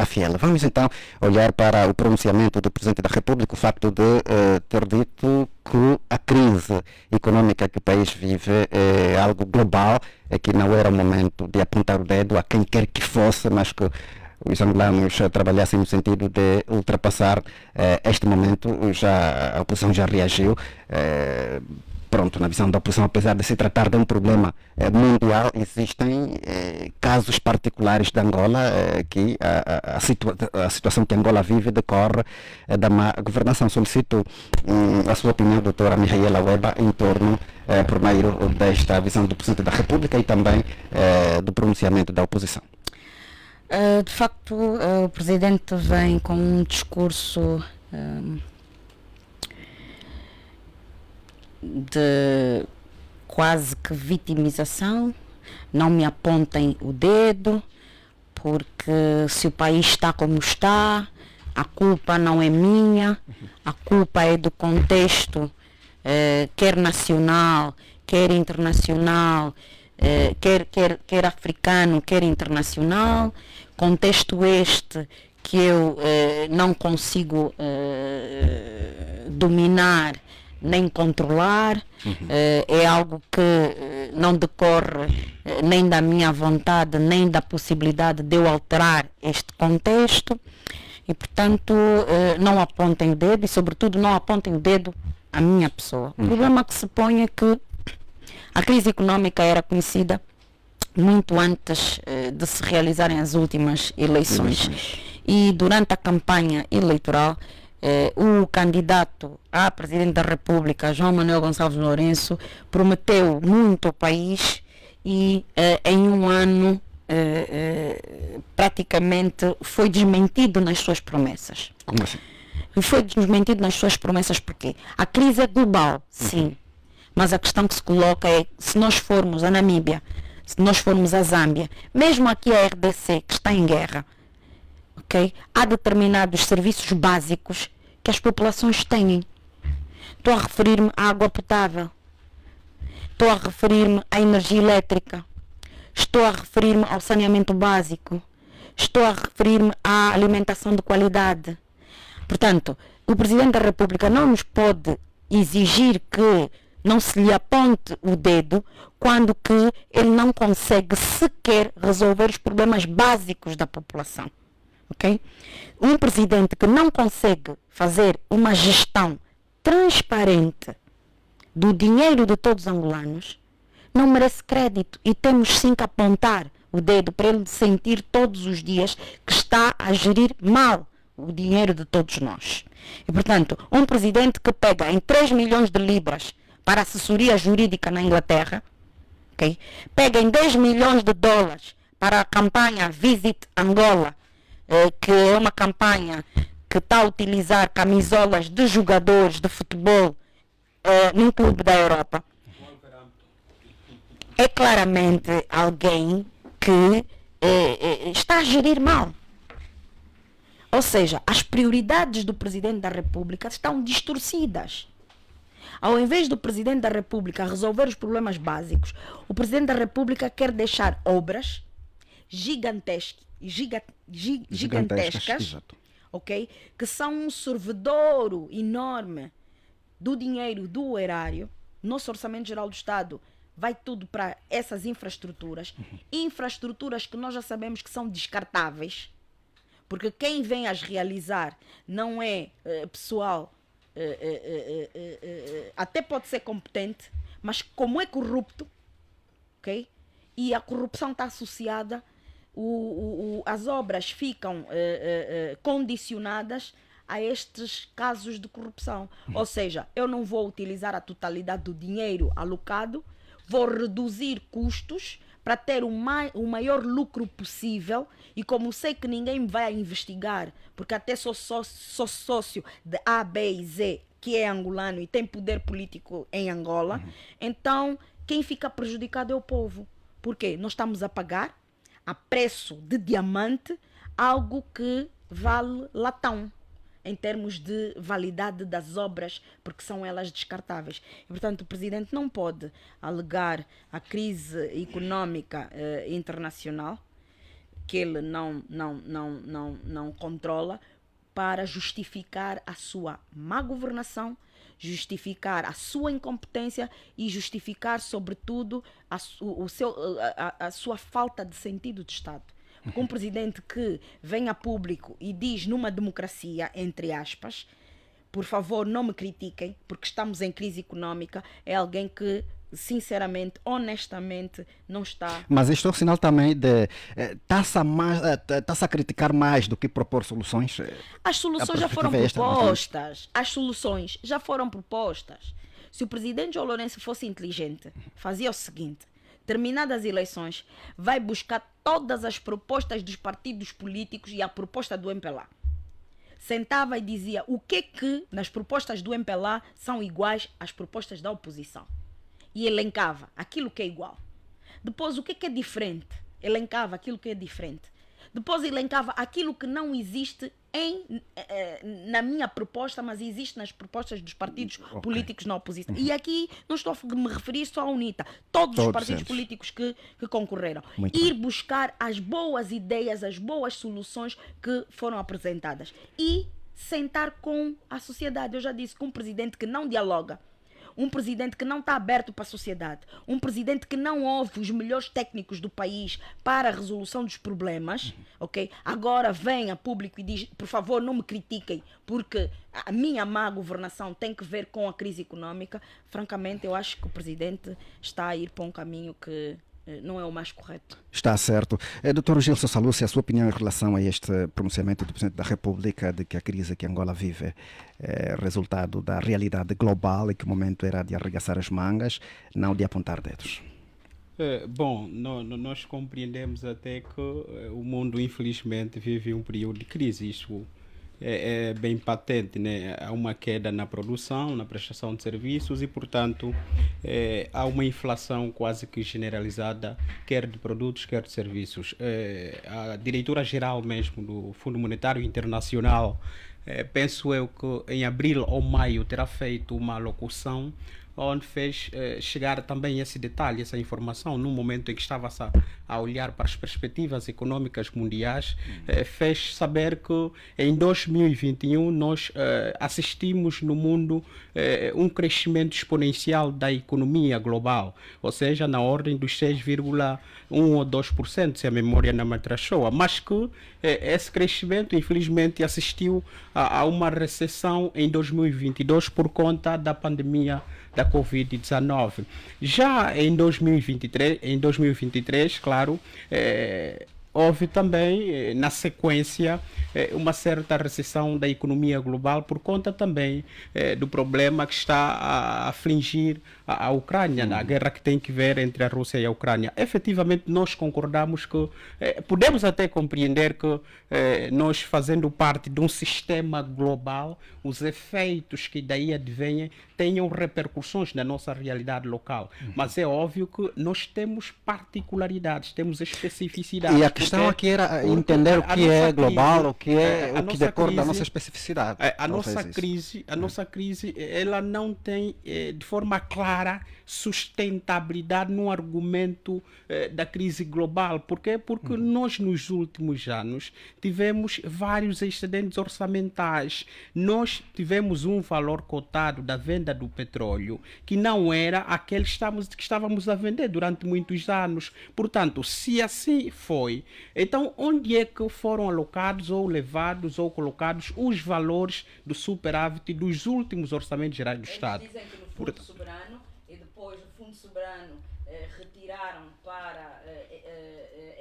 Cafiel. Vamos então olhar para o pronunciamento do Presidente da República, o facto de ter dito que a crise econômica que o país vive é algo global, que não era o momento de apontar o dedo a quem quer que fosse, mas que os angolanos trabalhassem no sentido de ultrapassar este momento. A oposição já reagiu. Pronto, na visão da oposição, apesar de se tratar de um problema mundial, existem casos particulares de Angola que a situação que Angola vive decorre da má governação. Solicito a sua opinião, doutora Mihaela Weba, em torno, primeiro, desta visão do Presidente da República e também do pronunciamento da oposição. De facto, o Presidente vem com um discurso de quase que vitimização. Não me apontem o dedo, porque se o país está como está, a culpa não é minha, a culpa é do contexto, quer nacional, quer internacional, quer africano, quer internacional, contexto este que eu não consigo dominar nem controlar, é algo que não decorre nem da minha vontade, nem da possibilidade de eu alterar este contexto, e portanto não apontem o dedo, e sobretudo não apontem o dedo à minha pessoa. O problema que se põe é que a crise econômica era conhecida muito antes de se realizarem as últimas eleições. E durante a campanha eleitoral, o candidato a Presidente da República, João Manuel Gonçalves Lourenço, prometeu muito ao país e em um ano praticamente foi desmentido nas suas promessas. Como assim? E foi desmentido nas suas promessas porque a crise é global, sim, mas a questão que se coloca é, se nós formos a Namíbia, se nós formos a Zâmbia, mesmo aqui a RDC, que está em guerra, okay, há determinados serviços básicos que as populações têm. Estou a referir-me à água potável, estou a referir-me à energia elétrica, estou a referir-me ao saneamento básico, estou a referir-me à alimentação de qualidade. Portanto, o Presidente da República não nos pode exigir que não se lhe aponte o dedo quando que ele não consegue sequer resolver os problemas básicos da população. Okay? Um presidente que não consegue fazer uma gestão transparente do dinheiro de todos os angolanos não merece crédito, e temos sim que apontar o dedo para ele sentir todos os dias que está a gerir mal o dinheiro de todos nós. E portanto, um presidente que pega em 3 milhões de libras para assessoria jurídica na Inglaterra, okay? Pega em 10 milhões de dólares para a campanha Visit Angola, que é uma campanha que está a utilizar camisolas de jogadores de futebol num clube da Europa. É claramente alguém que está a gerir mal. Ou seja, as prioridades do Presidente da República estão distorcidas. Ao invés do Presidente da República resolver os problemas básicos, o Presidente da República quer deixar obras gigantescas, okay, que são um sorvedouro enorme do dinheiro do erário. Nosso Orçamento Geral do Estado vai tudo para essas infraestruturas, infraestruturas que nós já sabemos que são descartáveis, porque quem vem as realizar não é pessoal, até pode ser competente, mas como é corrupto, okay? E a corrupção está associada, as obras ficam condicionadas a estes casos de corrupção. Ou seja, eu não vou utilizar a totalidade do dinheiro alocado, vou reduzir custos para ter o maior lucro possível, e como sei que ninguém me vai investigar, porque até sou sócio de A, B e Z, que é angolano e tem poder político em Angola, então quem fica prejudicado é o povo. Por quê? Nós estamos a pagar a preço de diamante algo que vale latão, em termos de validade das obras, porque são elas descartáveis. E, portanto, o Presidente não pode alegar a crise económica internacional, que ele não controla para justificar a sua má governação, justificar a sua incompetência e justificar, sobretudo, a sua falta de sentido de Estado. Porque um presidente que vem a público e diz numa democracia, entre aspas, por favor não me critiquem porque estamos em crise econômica, é alguém que sinceramente, honestamente, não está... Mas isto é um sinal também de está-se a criticar mais do que propor soluções. As soluções já foram propostas. As soluções já foram propostas. Se o presidente João Lourenço fosse inteligente, fazia o seguinte: terminadas as eleições, vai buscar todas as propostas dos partidos políticos e a proposta do MPLA. Sentava e dizia o que nas propostas do MPLA são iguais às propostas da oposição. E elencava aquilo que é igual. Depois, o que é diferente? Elencava aquilo que é diferente. Depois, elencava aquilo que não existe na minha proposta, mas existe nas propostas dos partidos políticos na oposição. E aqui não estou a me referir só à UNITA. Todos os partidos políticos que concorreram. Ir buscar as boas ideias, as boas soluções que foram apresentadas. E sentar com a sociedade. Eu já disse que um presidente que não dialoga, um presidente que não está aberto para a sociedade, um presidente que não ouve os melhores técnicos do país para a resolução dos problemas, ok? Agora vem a público e diz, por favor, não me critiquem, porque a minha má governação tem que ver com a crise econômica. Francamente, eu acho que o presidente está a ir para um caminho que não é o mais correto. Está certo. Dr. Gilson Salúcio, a sua opinião em relação a este pronunciamento do Presidente da República de que a crise que Angola vive é resultado da realidade global e que o momento era de arregaçar as mangas, não de apontar dedos? Bom, nós compreendemos até que o mundo, infelizmente, vive um período de crise. Isso é bem patente, né? Há uma queda na produção, na prestação de serviços e, portanto, há uma inflação quase que generalizada, quer de produtos, quer de serviços. A diretora-geral mesmo do Fundo Monetário Internacional, penso eu que em abril ou maio terá feito uma alocução onde fez chegar também esse detalhe, essa informação, no momento em que estava a olhar para as perspectivas econômicas mundiais, fez saber que em 2021 nós assistimos no mundo um crescimento exponencial da economia global, ou seja, na ordem dos 6,1 ou 2%, se a memória não me trachou, mas que esse crescimento, infelizmente, assistiu a uma recessão em 2022 por conta da pandemia da Covid-19. Já em 2023, claro, houve também, na sequência, uma certa recessão da economia global por conta também do problema que está a afligir a Ucrânia, na guerra que tem que ver entre a Rússia e a Ucrânia. Efetivamente, nós concordamos que podemos até compreender que nós, fazendo parte de um sistema global, os efeitos que daí advêm tenham repercussões na nossa realidade local. Mas é óbvio que nós temos particularidades, temos especificidades. E a questão aqui era entender o que é global, o que é o que decorre da nossa especificidade. A nossa crise, ela não tem de forma clara sustentabilidade no argumento da crise global. Por quê? Porque nós, nos últimos anos, tivemos vários excedentes orçamentais. Nós tivemos um valor cotado da venda do petróleo que não era aquele que estávamos a vender durante muitos anos. Portanto, se assim foi, então onde é que foram alocados ou levados ou colocados os valores do superávit dos últimos orçamentos gerais do Estado? Eles dizem que no Fundo Soberano, e depois do Fundo Soberano retiraram para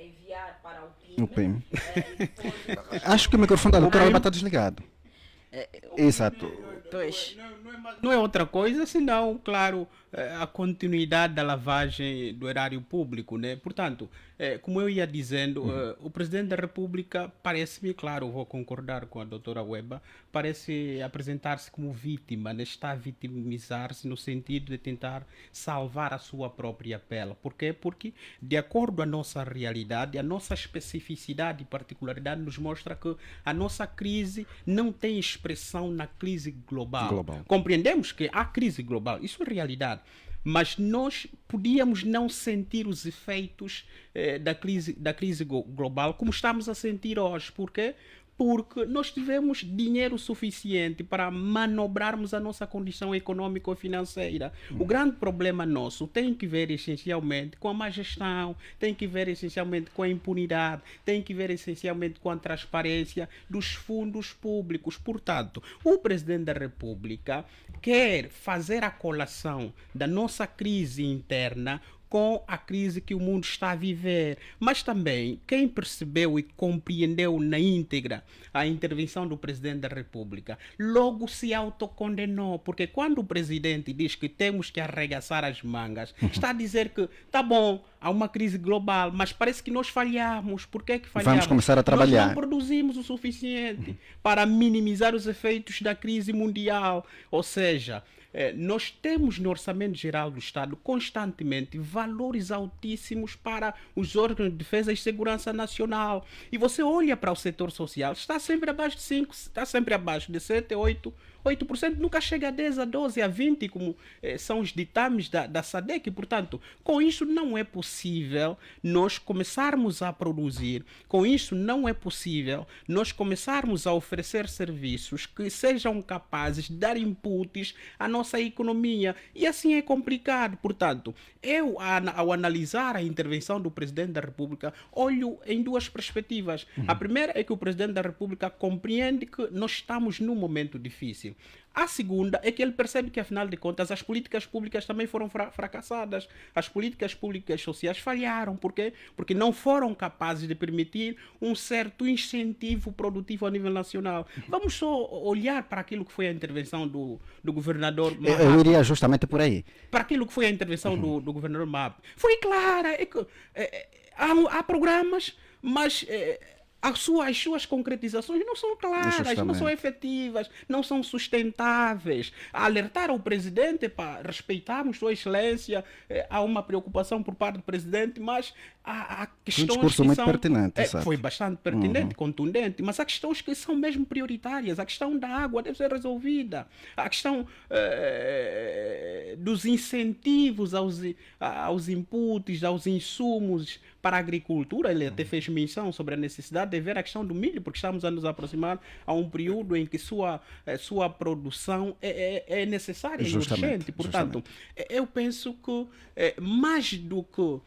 enviar para o PIM. Acho que o microfone da doutora Weba está desligado. Exato. Não é outra coisa senão, claro, a continuidade da lavagem do erário público, né? Portanto, como eu ia dizendo, o Presidente da República parece-me, claro, vou concordar com a doutora Weba, parece apresentar-se como vítima, né? Está a vitimizar-se no sentido de tentar salvar a sua própria pele. Por quê? Porque, de acordo com a nossa realidade, a nossa especificidade e particularidade nos mostra que a nossa crise não tem expressão na crise global. Compreendemos que há crise global, isso é realidade. mas nós podíamos não sentir os efeitos da crise global como estamos a sentir hoje. Por quê? Porque nós tivemos dinheiro suficiente para manobrarmos a nossa condição econômico-financeira. O grande problema nosso tem que ver essencialmente com a má gestão, tem que ver essencialmente com a impunidade, tem que ver essencialmente com a transparência dos fundos públicos. Portanto, o Presidente da República quer fazer a colação da nossa crise interna com a crise que o mundo está a viver. Mas também, quem percebeu e compreendeu na íntegra a intervenção do Presidente da República, logo se autocondenou, porque quando o Presidente diz que temos que arregaçar as mangas, está a dizer que, tá bom, há uma crise global, mas parece que nós falhamos. Por que é que falhamos? Vamos começar a trabalhar. Nós não produzimos o suficiente para minimizar os efeitos da crise mundial. Ou seja, nós temos no Orçamento Geral do Estado constantemente valores altíssimos para os órgãos de defesa e segurança nacional. E você olha para o setor social, está sempre abaixo de 5%, está sempre abaixo de 7, 8%, nunca chega a 10, a 12, a 20, como são os ditames da SADC. Portanto, com isso não é possível nós começarmos a produzir, com isso não é possível nós começarmos a oferecer serviços que sejam capazes de dar inputs à nossa economia. E assim é complicado. Portanto, eu, ao analisar a intervenção do Presidente da República, olho em duas perspectivas. A primeira é que o Presidente da República compreende que nós estamos num momento difícil. A segunda é que ele percebe que, afinal de contas, as políticas públicas também foram fracassadas. As políticas públicas sociais falharam. Por quê? Porque não foram capazes de permitir um certo incentivo produtivo a nível nacional. Vamos só olhar para aquilo que foi a intervenção do governador Mahab. Eu iria justamente por aí. Para aquilo que foi a intervenção do governador Mahab. Foi clara. Há programas, mas as suas concretizações não são claras, não são efetivas, não são sustentáveis. Alertar o presidente para respeitarmos Sua Excelência, há uma preocupação por parte do presidente, mas há questões um discurso que muito são... pertinente, foi bastante pertinente, contundente, mas há questões que são mesmo prioritárias. A questão da água deve ser resolvida. A questão dos incentivos aos inputs, aos insumos para a agricultura. Ele até fez menção sobre a necessidade de ver a questão do milho, porque estamos a nos aproximar a um período em que sua produção é necessária e urgente. Portanto, eu penso que mais do que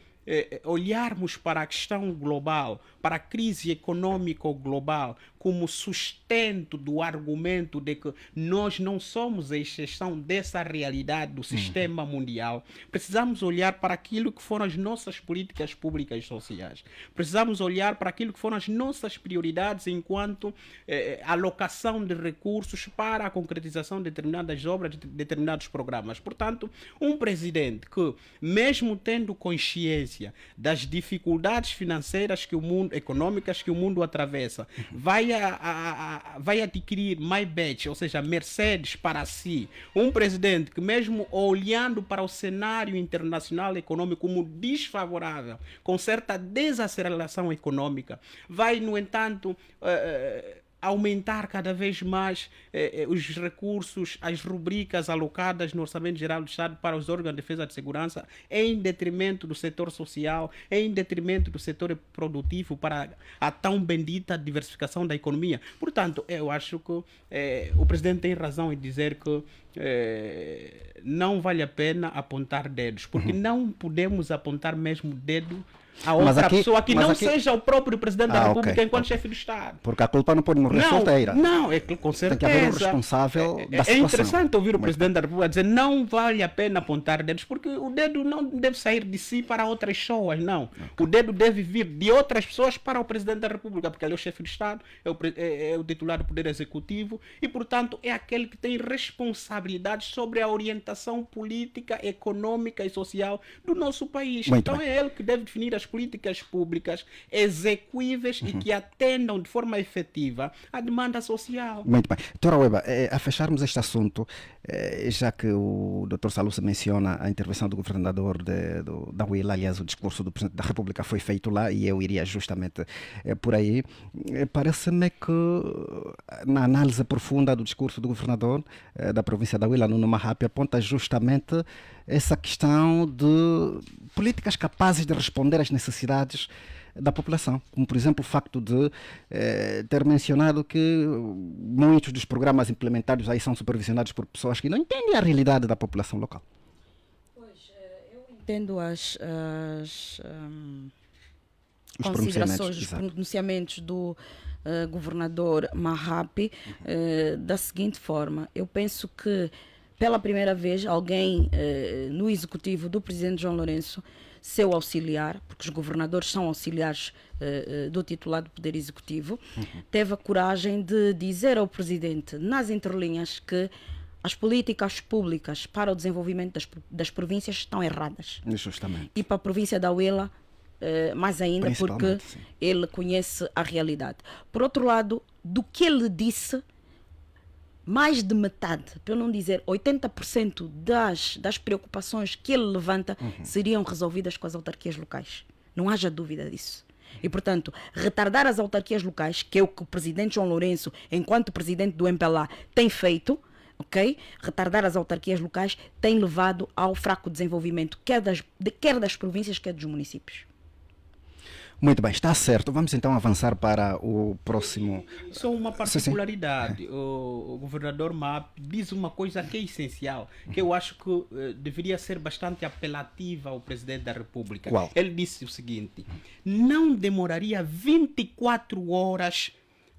olharmos para a questão global, para a crise econômica global, como sustento do argumento de que nós não somos a exceção dessa realidade do sistema mundial, precisamos olhar para aquilo que foram as nossas políticas públicas sociais. Precisamos olhar para aquilo que foram as nossas prioridades enquanto alocação de recursos para a concretização de determinadas obras, de determinados programas. Portanto, um presidente que, mesmo tendo consciência das dificuldades financeiras econômicas que o mundo atravessa, vai adquirir Maybach, ou seja, Mercedes para si. Um presidente que, mesmo olhando para o cenário internacional econômico como desfavorável, com certa desaceleração econômica, vai, no entanto, aumentar cada vez mais os recursos, as rubricas alocadas no Orçamento Geral do Estado para os órgãos de defesa e segurança, em detrimento do setor social, em detrimento do setor produtivo, para a tão bendita diversificação da economia. Portanto, eu acho que o presidente tem razão em dizer que não vale a pena apontar dedos, porque não podemos apontar mesmo dedo a outra pessoa que não seja o próprio Presidente da República enquanto chefe do Estado. Porque a culpa não pode morrer solteira. Não, é que com certeza. Tem que haver um responsável da situação. É interessante ouvir o Presidente da República dizer não vale a pena apontar dedos, porque o dedo não deve sair de si para outras pessoas, não. O dedo deve vir de outras pessoas para o Presidente da República, porque ele é o chefe do Estado, é o titular do Poder Executivo e, portanto, é aquele que tem responsabilidade sobre a orientação política, econômica e social do nosso país. Então é ele que deve definir as as políticas públicas execuíveis e que atendam de forma efetiva à demanda social. Muito bem. Doutora Weba, a fecharmos este assunto, já que o Dr. Salusa menciona a intervenção do governador da Huila, aliás, o discurso do Presidente da República foi feito lá e eu iria justamente por aí. Parece-me que na análise profunda do discurso do governador da província da Huila, Nuno Mahapi, aponta justamente essa questão de políticas capazes de responder às necessidades da população, como por exemplo o facto de ter mencionado que muitos dos programas implementados aí são supervisionados por pessoas que não entendem a realidade da população local. Pois, eu entendo as Os considerações, os exato. pronunciamentos do governador Mahapi da seguinte forma. Eu penso que pela primeira vez alguém no executivo do presidente João Lourenço, seu auxiliar, porque os governadores são auxiliares do titular do Poder Executivo, teve a coragem de dizer ao presidente, nas entrelinhas, que as políticas públicas para o desenvolvimento das províncias estão erradas. Justamente. E para a província da Huila, mais ainda, porque Principalmente, sim. ele conhece a realidade. Por outro lado, do que ele disse, mais de metade, para eu não dizer 80% das preocupações que ele levanta seriam resolvidas com as autarquias locais. Não haja dúvida disso. E, portanto, retardar as autarquias locais, que é o que o presidente João Lourenço, enquanto presidente do MPLA, tem feito, ok? Retardar as autarquias locais tem levado ao fraco desenvolvimento, quer das províncias, quer dos municípios. Muito bem, está certo. Vamos então avançar para o próximo. Só uma particularidade. O governador MAP diz uma coisa que é essencial, que eu acho que deveria ser bastante apelativa ao presidente da República. Qual? Ele disse o seguinte: não demoraria 24 horas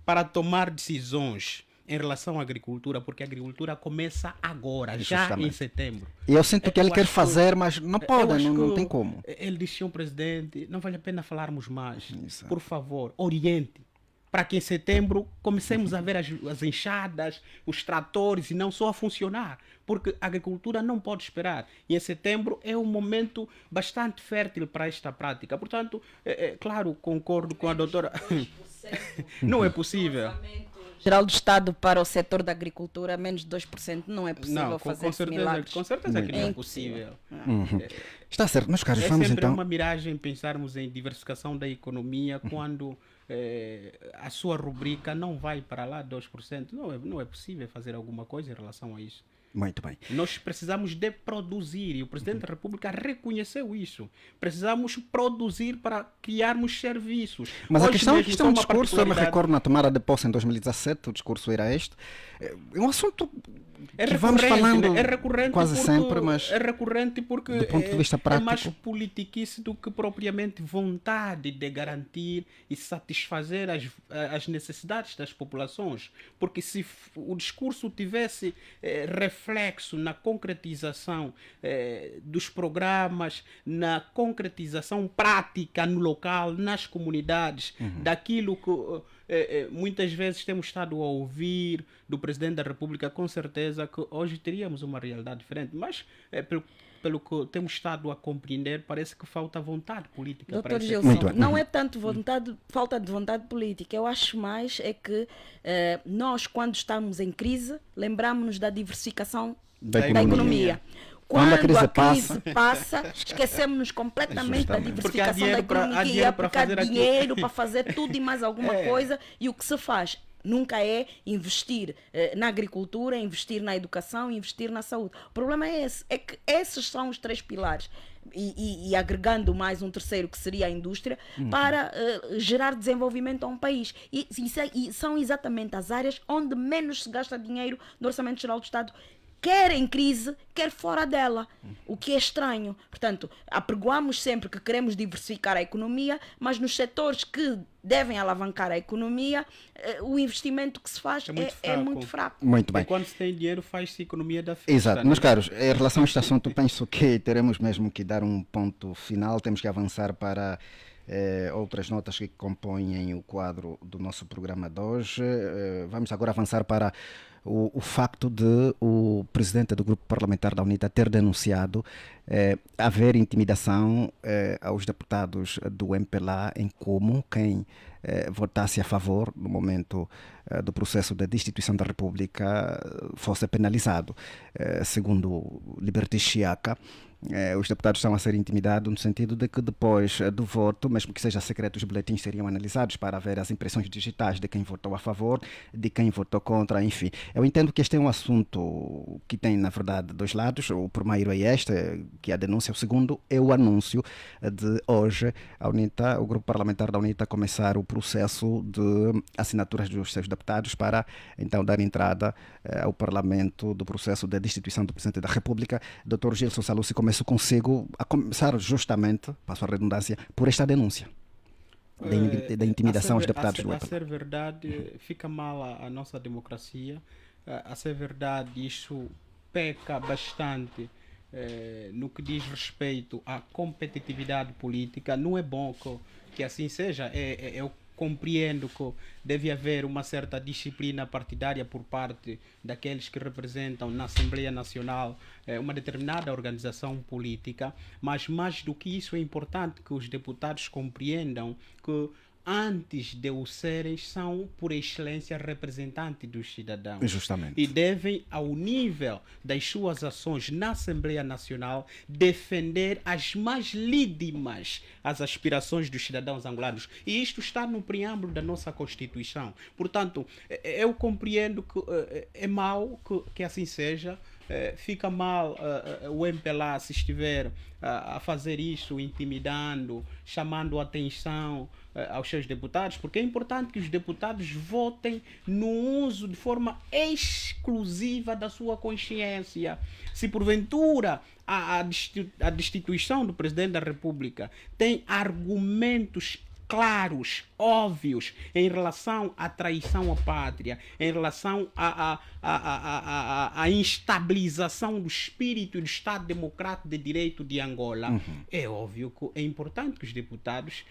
para tomar decisões em relação à agricultura, porque a agricultura começa agora, já em setembro. E eu sinto que ele quer acho que- fazer, mas não pode, eu acho não que tem como. Ele disse, senhor presidente, não vale a pena falarmos mais. Isso. Por favor, oriente. Para que em setembro comecemos a ver as enxadas, os tratores e não só a funcionar. Porque a agricultura não pode esperar. E em setembro é um momento bastante fértil para esta prática. Portanto, claro, concordo com a doutora. Não é possível. Geral do Estado para o setor da agricultura, menos de 2%, não é possível Não, fazer com certeza que não é É possível. Está certo, meus caros, É vamos sempre então. uma miragem pensarmos em diversificação da economia quando a sua rubrica não vai para lá 2%. Não é possível fazer alguma coisa em relação a isso. Muito bem. Nós precisamos de produzir e o Presidente da República reconheceu isso. Precisamos produzir para criarmos serviços. Mas a Hoje questão é mesmo, que só é um uma discurso, eu me particularidade. recordo na tomada de posse em 2017, o discurso era este. É um assunto É que vamos recorrente, falando né? É recorrente quase porque, sempre, mas é recorrente porque do ponto de vista é mais prático. politiquice do que propriamente vontade de garantir e satisfazer as necessidades das populações. Porque se o discurso tivesse reflexo na concretização dos programas, na concretização prática no local, nas comunidades, daquilo que muitas vezes temos estado a ouvir do Presidente da República, com certeza que hoje teríamos uma realidade diferente. Mas, pelo que temos estado a compreender, parece que falta vontade política para Doutor esse Gilson, Muito bem. não é tanto falta de vontade política. Eu acho mais é que nós, quando estamos em crise, lembramos-nos da diversificação Da da economia. economia. Quando a crise passa, esquecemos-nos completamente da Justamente. Porque há diversificação da dinheiro para- há economia, dinheiro para porque há fazer aquilo. dinheiro para fazer tudo e mais alguma coisa, e o que se faz nunca é investir na agricultura, investir na educação, investir na saúde. O problema é esse, é que esses são os três pilares. E agregando mais um terceiro, que seria a indústria, para gerar desenvolvimento a um país. E são exatamente as áreas onde menos se gasta dinheiro no Orçamento Geral do Estado, quer em crise, quer fora dela, o que é estranho. Portanto, apregoamos sempre que queremos diversificar a economia, mas nos setores que devem alavancar a economia, o investimento que se faz é muito fraco. Muito E bem. quando se tem dinheiro, faz-se economia da festa. Exato. né? Meus caros, em relação a este assunto, penso que teremos mesmo que dar um ponto final. Temos que avançar para outras notas que compõem o quadro do nosso programa de hoje. Vamos agora avançar para o facto de o presidente do grupo parlamentar da UNITA ter denunciado haver intimidação aos deputados do MPLA em como quem votasse a favor no momento do processo de destituição da República fosse penalizado. Segundo Liberty Chiaca, os deputados estão a ser intimidados no sentido de que depois do voto, mesmo que seja secreto, os boletins seriam analisados para ver as impressões digitais de quem votou a favor, de quem votou contra, enfim. Eu entendo que este é um assunto que tem, na verdade, dois lados. O primeiro é este, que é a denúncia. O segundo é o anúncio de hoje a UNITA, o grupo parlamentar da UNITA, começar o processo de assinaturas dos seus deputados para, então, dar entrada ao Parlamento do processo de destituição do Presidente da República. Dr. Gilson Salusi, começo consigo a começar justamente, passo a redundância, por esta denúncia da intimidação aos deputados do EPA. A ser verdade, fica mal a nossa democracia. A ser verdade, isso peca bastante no que diz respeito à competitividade política. Não é bom que assim seja. Eu compreendo que deve haver uma certa disciplina partidária por parte daqueles que representam na Assembleia Nacional uma determinada organização política, mas mais do que isso é importante que os deputados compreendam que antes de o serem, são por excelência representantes dos cidadãos. Justamente. E devem, ao nível das suas ações na Assembleia Nacional, defender as mais lídimas as aspirações dos cidadãos angolanos. E isto está no preâmbulo da nossa Constituição. Portanto, eu compreendo que é mau que assim seja. Fica mal o MPLA se estiver a fazer isso, intimidando, chamando a atenção aos seus deputados, porque é importante que os deputados votem no uso de forma exclusiva da sua consciência. Se porventura a destituição do Presidente da República tem argumentos claros, óbvios, em relação à traição à pátria, em relação à instabilização do espírito e do Estado Democrático de Direito de Angola, é óbvio que é importante que os deputados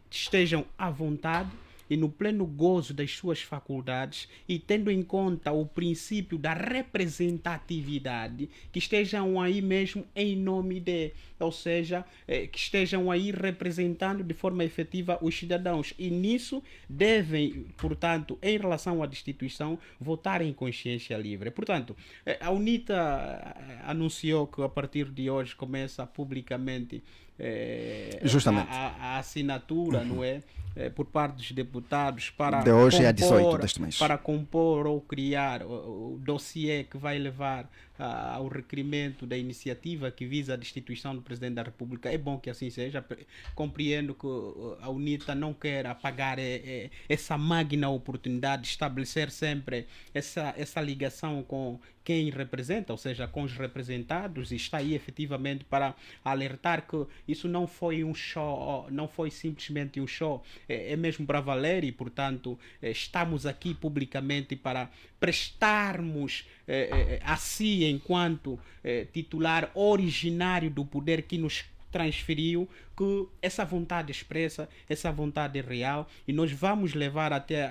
estejam à vontade e no pleno gozo das suas faculdades e tendo em conta o princípio da representatividade, que estejam aí mesmo em nome de, ou seja, que estejam aí representando de forma efetiva os cidadãos. E nisso devem, portanto, em relação à destituição, votar em consciência livre. Portanto, a UNITA anunciou que a partir de hoje começa publicamente justamente a assinatura, não é? Por parte dos deputados para de hoje compor, é a 18 deste mês. Para compor ou criar o dossiê que vai levar ao requerimento da iniciativa que visa a destituição do Presidente da República. É bom que assim seja. Compreendo que a UNITA não quer apagar essa magna oportunidade de estabelecer sempre essa ligação com quem representa, ou seja, com os representados, e está aí efetivamente para alertar que isso não foi um show, não foi simplesmente um show, é mesmo para valer, e portanto estamos aqui publicamente para prestarmos a si, enquanto titular originário do poder que nos transferiu, que essa vontade expressa, essa vontade real, e nós vamos levar até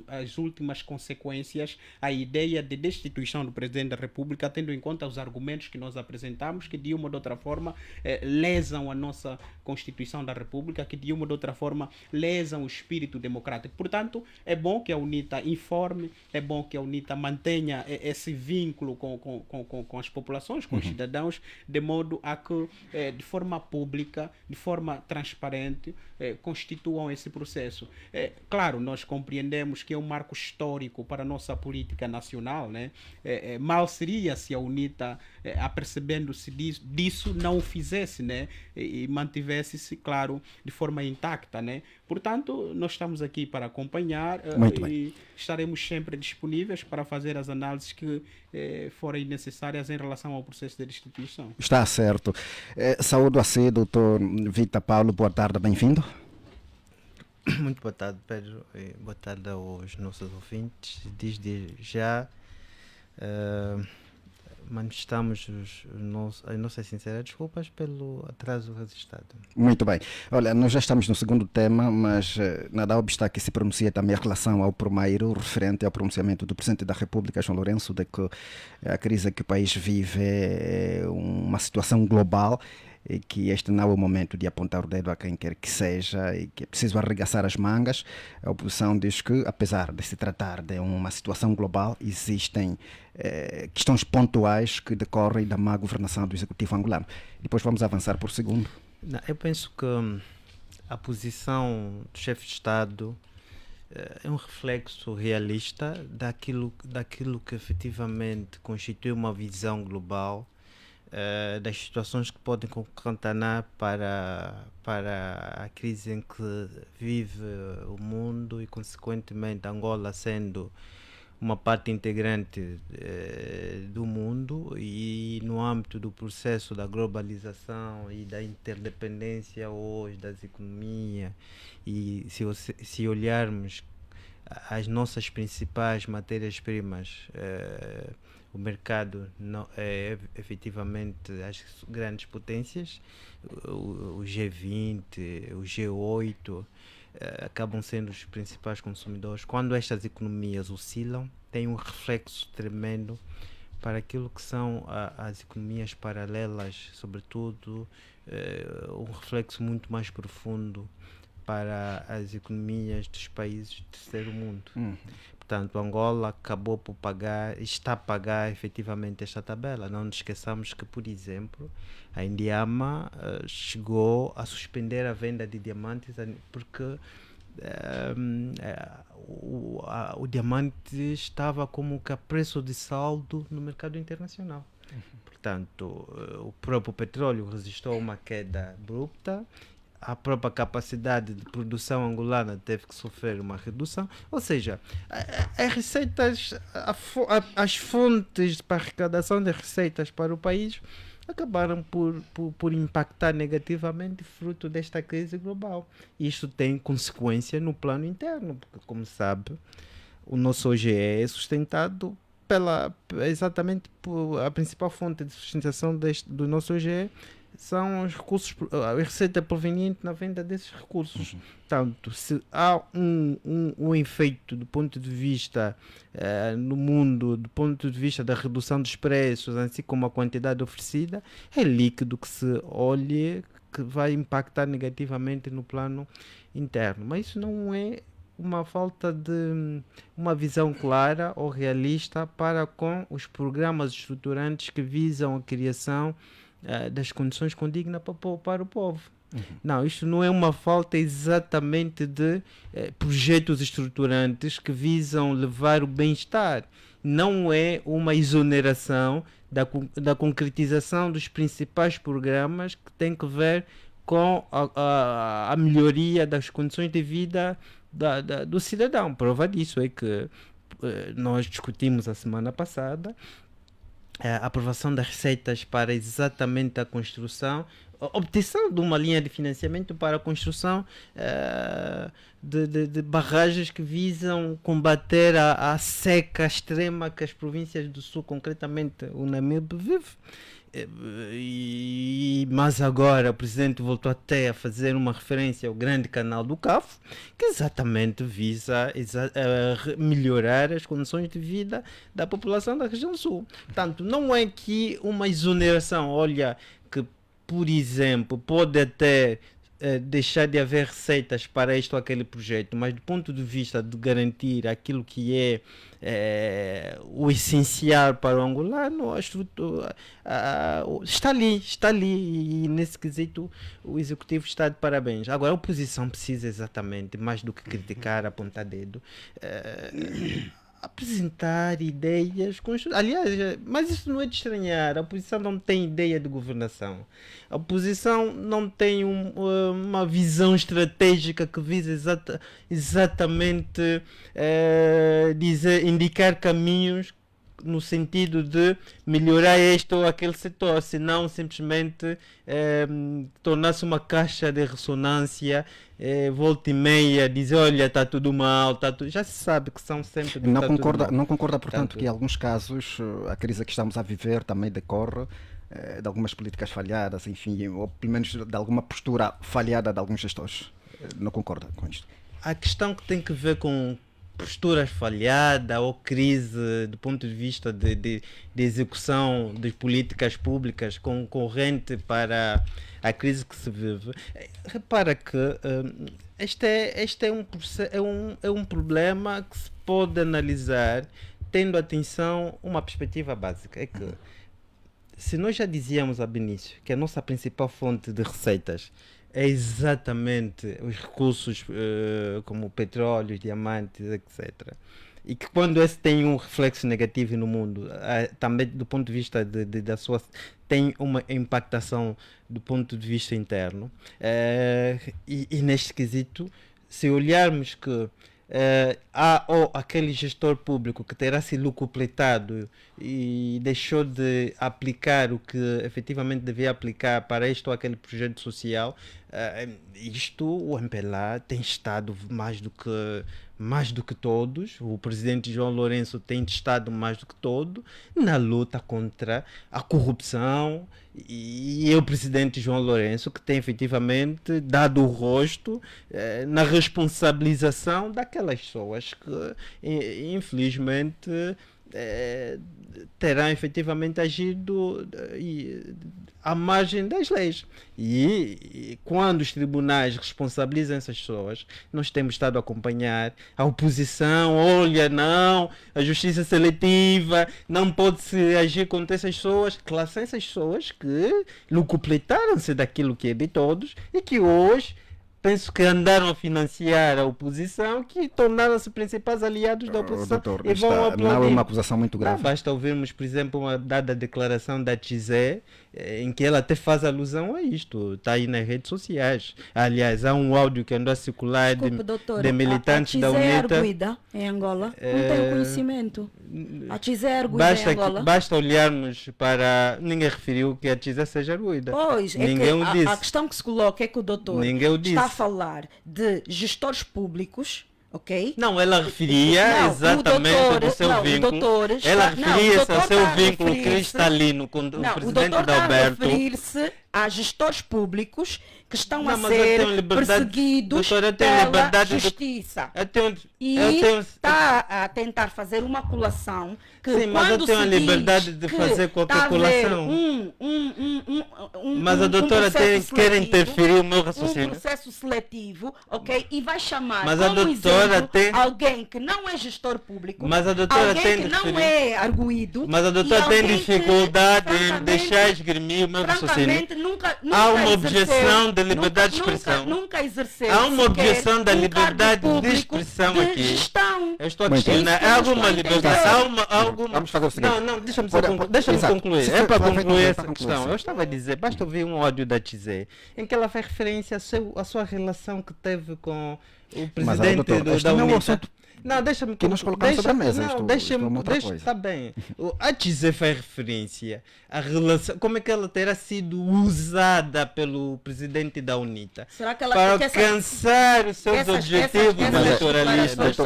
as últimas consequências a ideia de destituição do Presidente da República, tendo em conta os argumentos que nós apresentamos, que de uma ou de outra forma lesam a nossa Constituição da República, que de uma ou de outra forma lesam o espírito democrático. Portanto, é bom que a UNITA informe, é bom que a UNITA mantenha esse vínculo com as populações, com os cidadãos, de modo a que, de forma pública, de forma transparente, constituam esse processo. Claro, nós compreendemos que é um marco histórico para a nossa política nacional, né? Mal seria se a UNITA, apercebendo-se disso, não o fizesse, né? E mantivesse-se, claro, de forma intacta, né? Portanto, nós estamos aqui para acompanhar e estaremos sempre disponíveis para fazer as análises que forem necessárias em relação ao processo de destituição. Está certo. Saúdo a si, doutor Vita Paulo. Boa tarde, bem-vindo. Muito boa tarde, Pedro. Boa tarde aos nossos ouvintes. Desde já, manifestamos as nossas sinceras desculpas pelo atraso registrado. Muito bem. Olha, nós já estamos no segundo tema, mas nada obsta que se pronuncie também em relação ao primeiro, referente ao pronunciamento do Presidente da República, João Lourenço, de que a crise que o país vive é uma situação global e que este não é o momento de apontar o dedo a quem quer que seja e que é preciso arregaçar as mangas. A oposição diz que, apesar de se tratar de uma situação global, existem questões pontuais que decorrem da má governação do Executivo angolano. Depois vamos avançar por segundo. Não, eu penso que a posição do chefe de Estado é um reflexo realista daquilo que efetivamente constitui uma visão global das situações que podem concatenar para a crise em que vive o mundo e, consequentemente, Angola sendo uma parte integrante do mundo e no âmbito do processo da globalização e da interdependência hoje das economias. E se olharmos as nossas principais matérias-primas, o mercado não é efetivamente as grandes potências, o G20, o G8 acabam sendo os principais consumidores. Quando estas economias oscilam, tem um reflexo tremendo para aquilo que são as economias paralelas, sobretudo um reflexo muito mais profundo para as economias dos países do terceiro mundo. Portanto, Angola acabou por está a pagar efetivamente esta tabela. Não nos esqueçamos que, por exemplo, a Indiama chegou a suspender a venda de diamantes porque o diamante estava como que a preço de saldo no mercado internacional. Portanto, o próprio petróleo registrou uma queda abrupta. A própria capacidade de produção angolana teve que sofrer uma redução, ou seja, as receitas, as fontes para arrecadação de receitas para o país acabaram por impactar negativamente fruto desta crise global. Isto tem consequência no plano interno, porque, como sabe, o nosso OGE é sustentado exatamente por a principal fonte de sustentação do nosso OGE são os recursos, a receita proveniente na venda desses recursos. Portanto, se há um efeito do ponto de vista no mundo, do ponto de vista da redução dos preços, assim como a quantidade oferecida, é líquido que se olhe que vai impactar negativamente no plano interno. Mas isso não é uma falta de uma visão clara ou realista para com os programas estruturantes que visam a criação das condições condignas para o povo. Não, isto não é uma falta exatamente de projetos estruturantes que visam levar o bem-estar. Não é uma exoneração da concretização dos principais programas que têm que ver com a melhoria das condições de vida do cidadão. Prova disso é que nós discutimos a semana passada a aprovação das receitas para exatamente a construção, a obtenção de uma linha de financiamento para a construção de barragens que visam combater a seca extrema que as províncias do sul, concretamente o Namibe, vive. Mas agora o presidente voltou até a fazer uma referência ao grande canal do Cafo, que exatamente visa melhorar as condições de vida da população da região sul. Portanto, não é que uma exoneração, olha, que, por exemplo, pode até deixar de haver receitas para este ou aquele projeto, mas do ponto de vista de garantir aquilo que é o essencial para o angolano, a estrutura está ali e nesse quesito o executivo está de parabéns. Agora a oposição precisa exatamente, mais do que criticar, apontar dedo, apresentar ideias, aliás, mas isso não é de estranhar. A oposição não tem ideia de governação, a oposição não tem uma visão estratégica que visa exatamente indicar caminhos no sentido de melhorar este ou aquele setor, senão simplesmente tornar-se uma caixa de ressonância, volta e meia, dizer, olha, está tudo mal, já se sabe que são sempre... Não concorda, portanto, que em alguns casos a crise que estamos a viver também decorre de algumas políticas falhadas, enfim, ou pelo menos de alguma postura falhada de alguns gestores? Não concorda com isto? A questão que tem que ver com posturas falhadas ou crise do ponto de vista de execução de políticas públicas concorrente para a crise que se vive, repara que este é um problema que se pode analisar tendo atenção uma perspectiva básica. É que se nós já dizíamos a Benício que a nossa principal fonte de receitas é exatamente os recursos como petróleo, diamantes, etc. E que quando esse tem um reflexo negativo no mundo, também do ponto de vista da sua... tem uma impactação do ponto de vista interno. E neste quesito, se olharmos que há aquele gestor público que terá se lucupletado e deixou de aplicar o que efetivamente devia aplicar para este ou aquele projeto social, o MPLA tem estado mais do que todos, o presidente João Lourenço tem estado mais do que todo na luta contra a corrupção, e é o presidente João Lourenço que tem efetivamente dado o rosto na responsabilização daquelas pessoas que infelizmente terão efetivamente agido à margem das leis. E quando os tribunais responsabilizam essas pessoas, nós temos estado a acompanhar a oposição, olha, não, a justiça seletiva, não pode-se agir contra essas pessoas. Claro, são essas pessoas que lucupletaram-se daquilo que é de todos e que hoje penso que andaram a financiar a oposição, que tornaram-se principais aliados da oposição. Doutor, e vão aplaudir. Não é uma acusação muito grave. Basta ouvirmos, por exemplo, uma dada declaração da Tizé, em que ela até faz alusão a isto. Está aí nas redes sociais. Aliás, há um áudio que andou a circular de militantes da UNITA. A Tizé é arguida em Angola? Não tenho conhecimento. A Tizé é arguida em Angola? Basta olharmos para... Ninguém referiu que a Tizé seja arguida. Pois, ninguém é que a questão que se coloca é que o doutor está a falar de gestores públicos, ok? Não, ela referia exatamente do seu vínculo. Ela referia-se ao seu vínculo cristalino com o presidente Adalberto. A referir-se a gestores públicos que estão a ser perseguidos pela justiça. E está a tentar fazer uma colação que sim, mas eu tenho a liberdade de fazer qualquer colação. Mas a doutora quer interferir o meu raciocínio. Um processo seletivo, ok? E vai chamar mas a doutora alguém que não é gestor público, mas a doutora alguém que não é arguído. Mas a doutora tem dificuldade em deixar esgrimir o meu raciocínio. Nunca há uma objeção da liberdade de expressão. Nunca exerceu. Há uma objeção da liberdade de expressão aqui. Eu estou a questionar. Há alguma liberdade? Vamos fazer o seguinte. Não, deixa-me concluir. É para concluir essa questão. Eu estava a dizer, basta ouvir um áudio da Tizé, em que ela faz referência à sua relação que teve com o presidente da UNITA. Não, deixa-me que nós colocamos sobre a mesa. Não, deixa-me. Está bem. A Tizé faz referência à relação, como é que ela terá sido usada pelo presidente da UNITA para alcançar os seus objetivos eleitoralistas.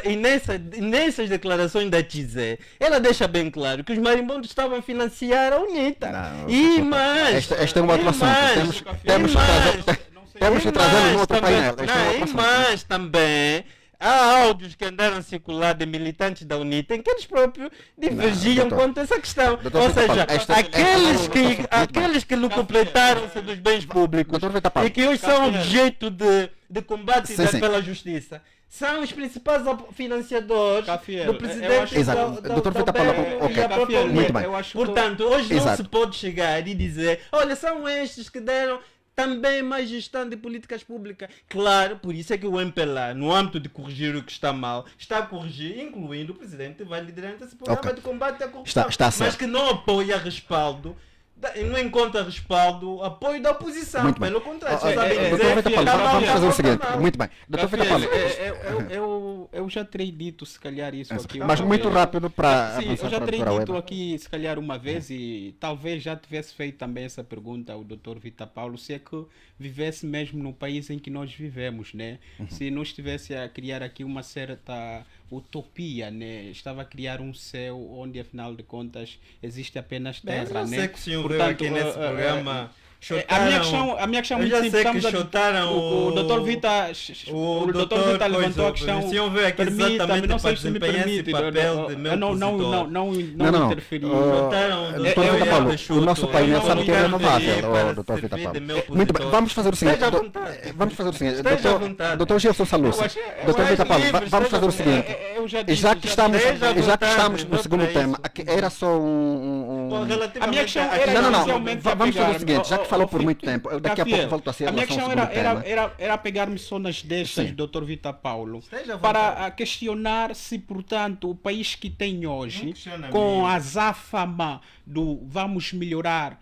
E nessas declarações da Tizé, ela deixa bem claro que os marimbondos estavam a financiar a UNITA. Este é um outro assunto. Temos que trazer no outro painel. Mas também há áudios que andaram a circular de militantes da UNITA em que eles próprios divergiam quanto a essa questão. Ou seja, aqueles que lucupletaram-se dos bens públicos e que hoje são objeto de combate pela justiça são os principais financiadores do presidente da própria UNITA. Portanto, hoje não se pode chegar e dizer, olha, são estes que deram também mais gestão de políticas públicas. Claro, por isso é que o MPLA, no âmbito de corrigir o que está mal, está a corrigir, incluindo o presidente, vai liderando esse programa de combate à corrupção, mas que não apoia respaldo não encontra respaldo, apoio da oposição. Muito bem. Pelo contrário, Ó, só sabem dizer doutor Vita que Paulo, tá mal, vamos já fazer o tá seguinte. mal. Muito bem. Doutor Vita Rafael, Paulo, eu já terei dito se calhar isso aqui. mas uma muito vez. rápido para Sim, avançar eu já para a terei doutora dito Weber. aqui se calhar uma vez e talvez já tivesse feito também essa pergunta ao Dr. Vita Paulo, se é que vivesse mesmo no país em que nós vivemos, né? Se não estivesse a criar aqui uma certa utopia, né? Estava a criar um céu onde afinal de contas existe apenas Bem, eu terra, já né? sei que o senhor veio aqui nesse programa. A minha questão é eu muito já simples. sei que Estamos a- chutaram o Dr. Vita, o Dr. Vita levantou a questão. O senhor veio aqui Permita-me, exatamente não para sei se me desempenhar esse permite. papel de meu não opositor. Não. interferir. Chutaram o Doutor Vita Paulo, o nosso painel eu sabe não que é quero renovável, para ó, doutor Vita servir de Paulo. meu Muito bem, opositor. vamos fazer o seguinte. Esteja à vontade. Vamos fazer o seguinte. Esteja à vontade. Doutor Gilson Salucci, doutor Vita Paulo, vamos fazer o seguinte. Eu já E disse, já que estamos, esteja à e já que vontade, estamos no não segundo para isso. tema, aqui era só Pô, A minha relativamente questão a- era Não, inicialmente vamos fazer o pegar-me, seguinte, já que falou por muito tempo, eu daqui a pouco volto a ser A em minha relação questão ao segundo tema. era pegar-me só nas deixas Sim. do Dr. Vita Paulo Esteja à para vontade. questionar se, portanto, o país que tem Não hoje, questiona com mesmo. a azáfama do vamos melhorar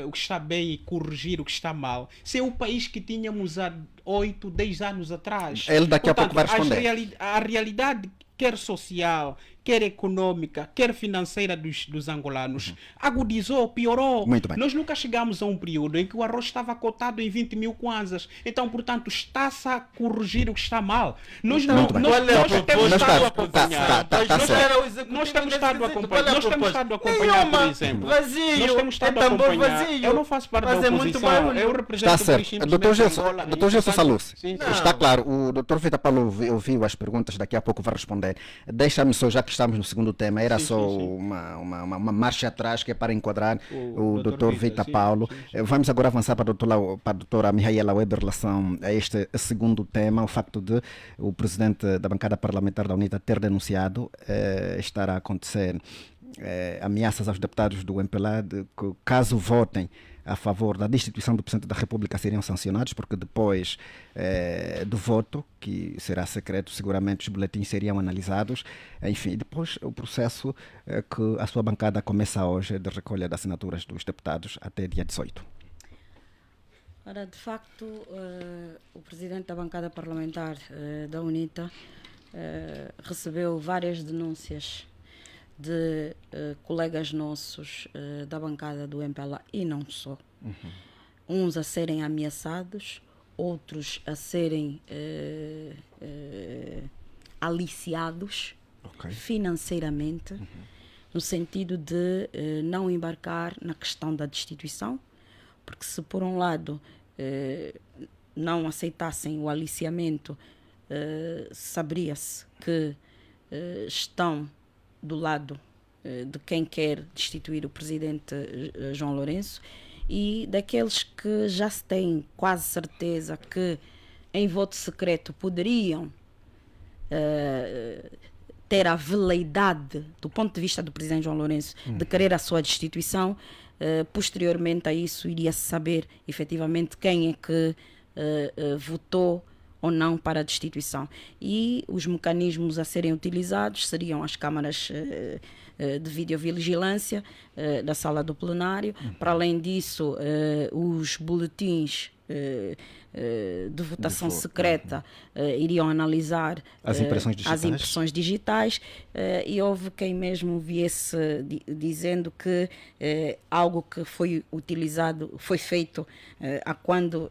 o que está bem e corrigir o que está mal, se é o país que tínhamos há 8, 10 anos atrás. Ele daqui a pouco vai as responder. a realidade, quer social, quer econômica, quer financeira dos angolanos, agudizou, piorou. Muito bem. Nós nunca chegamos a um período em que o arroz estava cotado em 20 mil kwanzas. Então, portanto, está-se a corrigir o que está mal. Nós não Muito bem. nós, Qual é a nós temos proposta? estado a Tá, acompanhar. tá Nós certo. Era o executivo nós temos estado a desse jeito. acompanhar, Qual é a nós temos proposta? estado a acompanhar, por Nenhuma. exemplo. Vazio. Nós temos estado É a tambor acompanhar. vazio. Eu não faço parte Mas da é muito oposição. barulho. Eu represento Está o certo. simplesmente Doutor Gilson, Angola. doutor Gilson Portanto, Salucci, sim, sim. está claro, o doutor Vita Paulo ouviu as perguntas, daqui a pouco vai responder. Deixa-me só, já que estamos no segundo tema, era Sim, só sim, sim. uma marcha atrás que é para enquadrar o O doutor Dr. Vita sim, Paulo. sim, sim. Vamos agora avançar para a doutora Mihaela Weber em relação a este segundo tema, o facto de o presidente da bancada parlamentar da UNITA ter denunciado estar a acontecer ameaças aos deputados do MPLA de que, caso votem a favor da destituição do Presidente da República, seriam sancionados, porque depois do voto, que será secreto, seguramente os boletins seriam analisados. Enfim, depois o processo que a sua bancada começa hoje de recolha de assinaturas dos deputados até dia 18. Ora, de facto, o presidente da bancada parlamentar da UNITA recebeu várias denúncias de colegas nossos da bancada do MPLA e não só. Uns a serem ameaçados, outros a serem aliciados financeiramente, no sentido de não embarcar na questão da destituição, porque se por um lado não aceitassem o aliciamento, saberia-se que estão do lado de quem quer destituir o presidente João Lourenço, e daqueles que já se tem quase certeza que em voto secreto poderiam ter a veleidade do ponto de vista do presidente João Lourenço de querer a sua destituição. Posteriormente a isso iria-se saber efetivamente quem é que votou ou não para a destituição. E os mecanismos a serem utilizados seriam as câmaras de videovigilância da sala do plenário. Para além disso, os boletins de votação secreta iriam analisar as impressões digitais. E houve quem mesmo viesse dizendo que algo que foi utilizado, foi feito a quando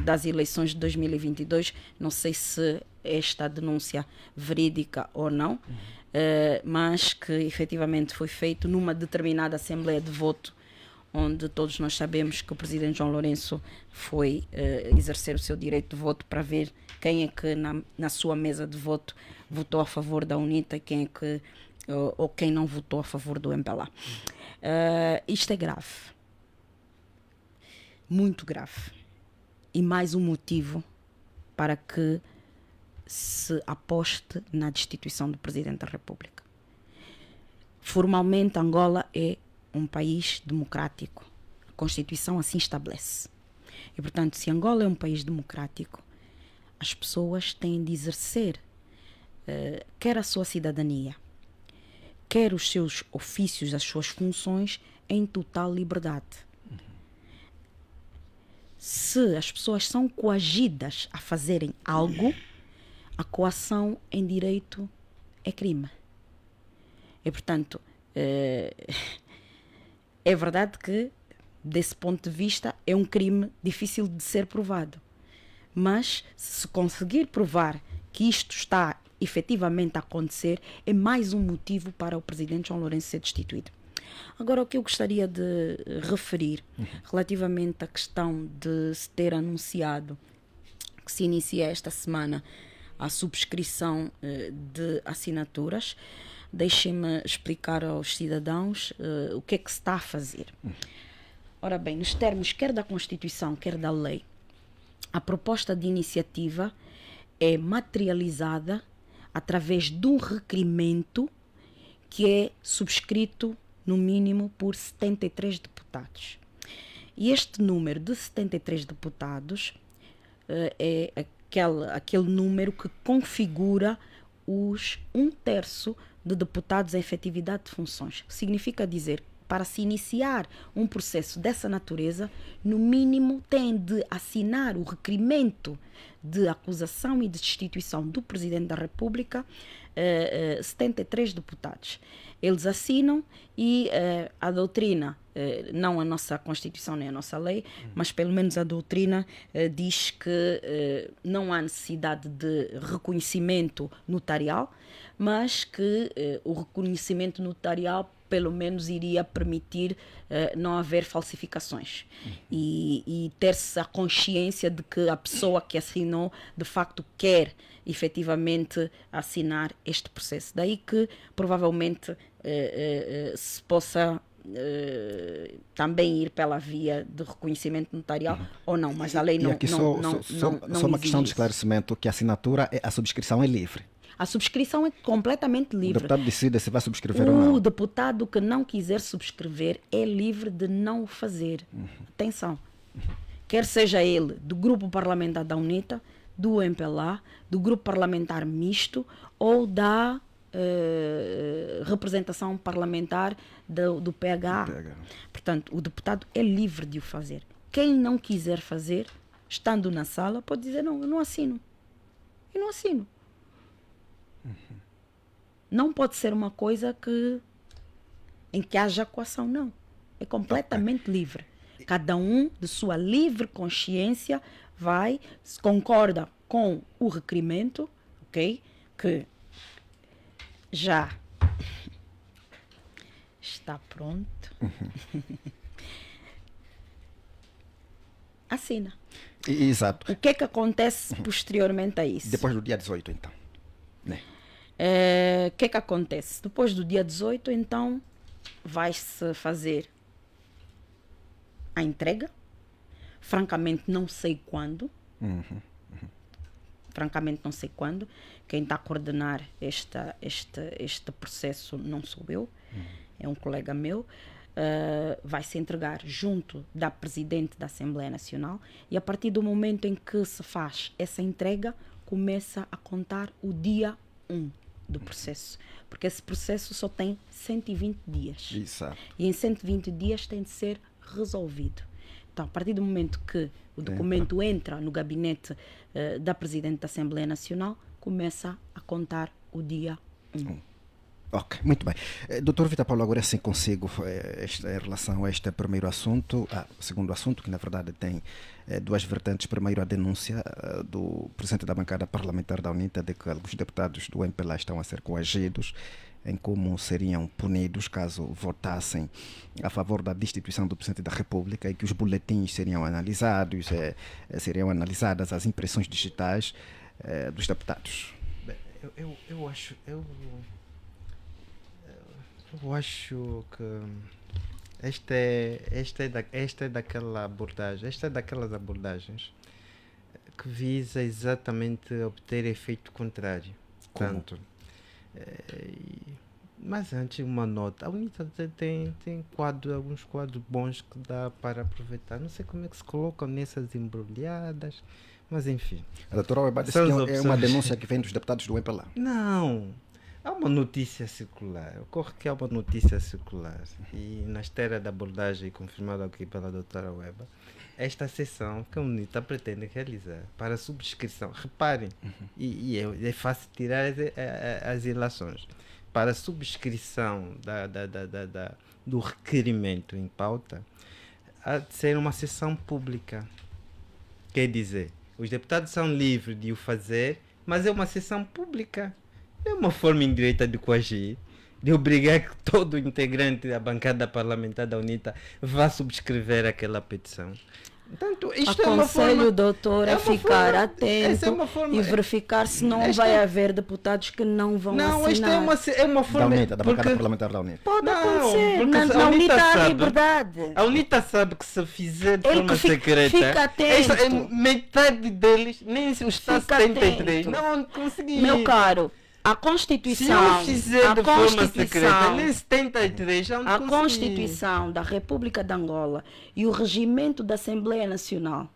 das eleições de 2022, não sei se esta denúncia verídica ou não, mas que efetivamente foi feito numa determinada assembleia de voto, onde todos nós sabemos que o presidente João Lourenço foi exercer o seu direito de voto para ver quem é que na sua mesa de voto votou a favor da UNITA e quem é que ou quem não votou a favor do MPLA. Isto é grave, muito grave, e mais um motivo para que se aposte na destituição do presidente da República. Formalmente, Angola é um país democrático. A Constituição assim estabelece. E, portanto, se Angola é um país democrático, as pessoas têm de exercer quer a sua cidadania, quer os seus ofícios, as suas funções, em total liberdade. Se as pessoas são coagidas a fazerem algo, a coação em direito é crime. E, portanto, é verdade que, desse ponto de vista, é um crime difícil de ser provado. Mas, se conseguir provar que isto está efetivamente a acontecer, é mais um motivo para o presidente João Lourenço ser destituído. Agora, o que eu gostaria de referir relativamente à questão de se ter anunciado que se inicia esta semana a subscrição de assinaturas, deixem-me explicar aos cidadãos o que é que se está a fazer. Ora bem, nos termos quer da Constituição, quer da lei, a proposta de iniciativa é materializada através de um requerimento que é subscrito no mínimo por 73 deputados. E este número de 73 deputados é aquele número que configura os 1/3 de deputados em efetividade de funções. Significa dizer, para se iniciar um processo dessa natureza, no mínimo tem de assinar o requerimento de acusação e de destituição do Presidente da República 73 deputados. Eles assinam e a doutrina, não a nossa Constituição nem a nossa lei, mas pelo menos a doutrina diz que não há necessidade de reconhecimento notarial, mas que o reconhecimento notarial pelo menos iria permitir não haver falsificações e ter-se a consciência de que a pessoa que assinou de facto quer efetivamente assinar este processo. Daí que provavelmente se possa também ir pela via de reconhecimento notarial ou não, mas a lei não só uma questão de esclarecimento, que a assinatura, a subscrição é livre. A subscrição é completamente livre. O deputado decide se vai subscrever ou não. O deputado que não quiser subscrever é livre de não o fazer. Atenção. Quer seja ele do grupo parlamentar da UNITA, do MPLA, do grupo parlamentar misto ou da representação parlamentar do PH. Portanto, o deputado é livre de o fazer. Quem não quiser fazer, estando na sala, pode dizer, não, eu não assino. Eu não assino. Não pode ser uma coisa em que haja coação, não. É completamente livre. Cada um, de sua livre consciência, vai, se concorda com o requerimento, ok? Que já está pronto. Assina. Exato. O que é que acontece posteriormente a isso? Depois do dia 18, então. Né? O que é que acontece? Depois do dia 18, então, vai-se fazer a entrega. Francamente, não sei quando. Francamente, não sei quando. Quem está a coordenar este processo não sou eu. É um colega meu. Vai-se entregar junto da Presidente da Assembleia Nacional e a partir do momento em que se faz essa entrega, começa a contar o dia 1 do processo, porque esse processo só tem 120 dias. Exato. E em 120 dias tem de ser resolvido. Então, a partir do momento que o documento entra no gabinete da Presidente da Assembleia Nacional, começa a contar o dia 1. Ok, muito bem. Doutor Vitor Paulo, agora sim consigo, em relação a este primeiro assunto, segundo assunto, que na verdade tem duas vertentes. Primeiro, a denúncia do presidente da bancada parlamentar da UNITA de que alguns deputados do MPLA estão a ser coagidos, em como seriam punidos caso votassem a favor da destituição do Presidente da República, e que os boletins seriam analisados, seriam analisadas as impressões digitais dos deputados. Eu acho que esta é daquelas abordagens que visa exatamente obter efeito contrário. Portanto, mas antes, uma nota. A UNITA tem alguns quadros bons que dá para aproveitar. Não sei como é que se colocam nessas embrulhadas, mas enfim. A doutora Oeba disse que é uma denúncia que vem dos deputados do MPLA. Não. Há uma notícia circular, ocorre que há uma notícia circular e na esteira da abordagem confirmada aqui pela doutora Weba, esta sessão que a UNITA pretende realizar para subscrição, reparem, é fácil tirar as ilações, para subscrição do requerimento em pauta, há de ser uma sessão pública. Quer dizer, os deputados são livres de o fazer, mas é uma sessão pública. É uma forma indireta de coagir, de obrigar que todo integrante da bancada parlamentar da UNITA vá subscrever aquela petição. Portanto, isto é uma forma... Aconselho o doutor a ficar essa atento é uma forma, e verificar se não vai haver deputados que não vão não, assinar. isto é uma Da forma... UNITA, da bancada porque parlamentar da UNITA. Pode Não, acontecer. porque a Na UNITA UNITA há sabe. liberdade. A UNITA sabe que se fizer de Ele forma que fica secreta, atento. metade deles, nem se os está Fica 73, atento. não vão conseguir. Meu caro, a Se Constituição, eu fizer a de forma secreta, Constituição, nem 73 já não a conseguir. Constituição da República de Angola e o regimento da Assembleia Nacional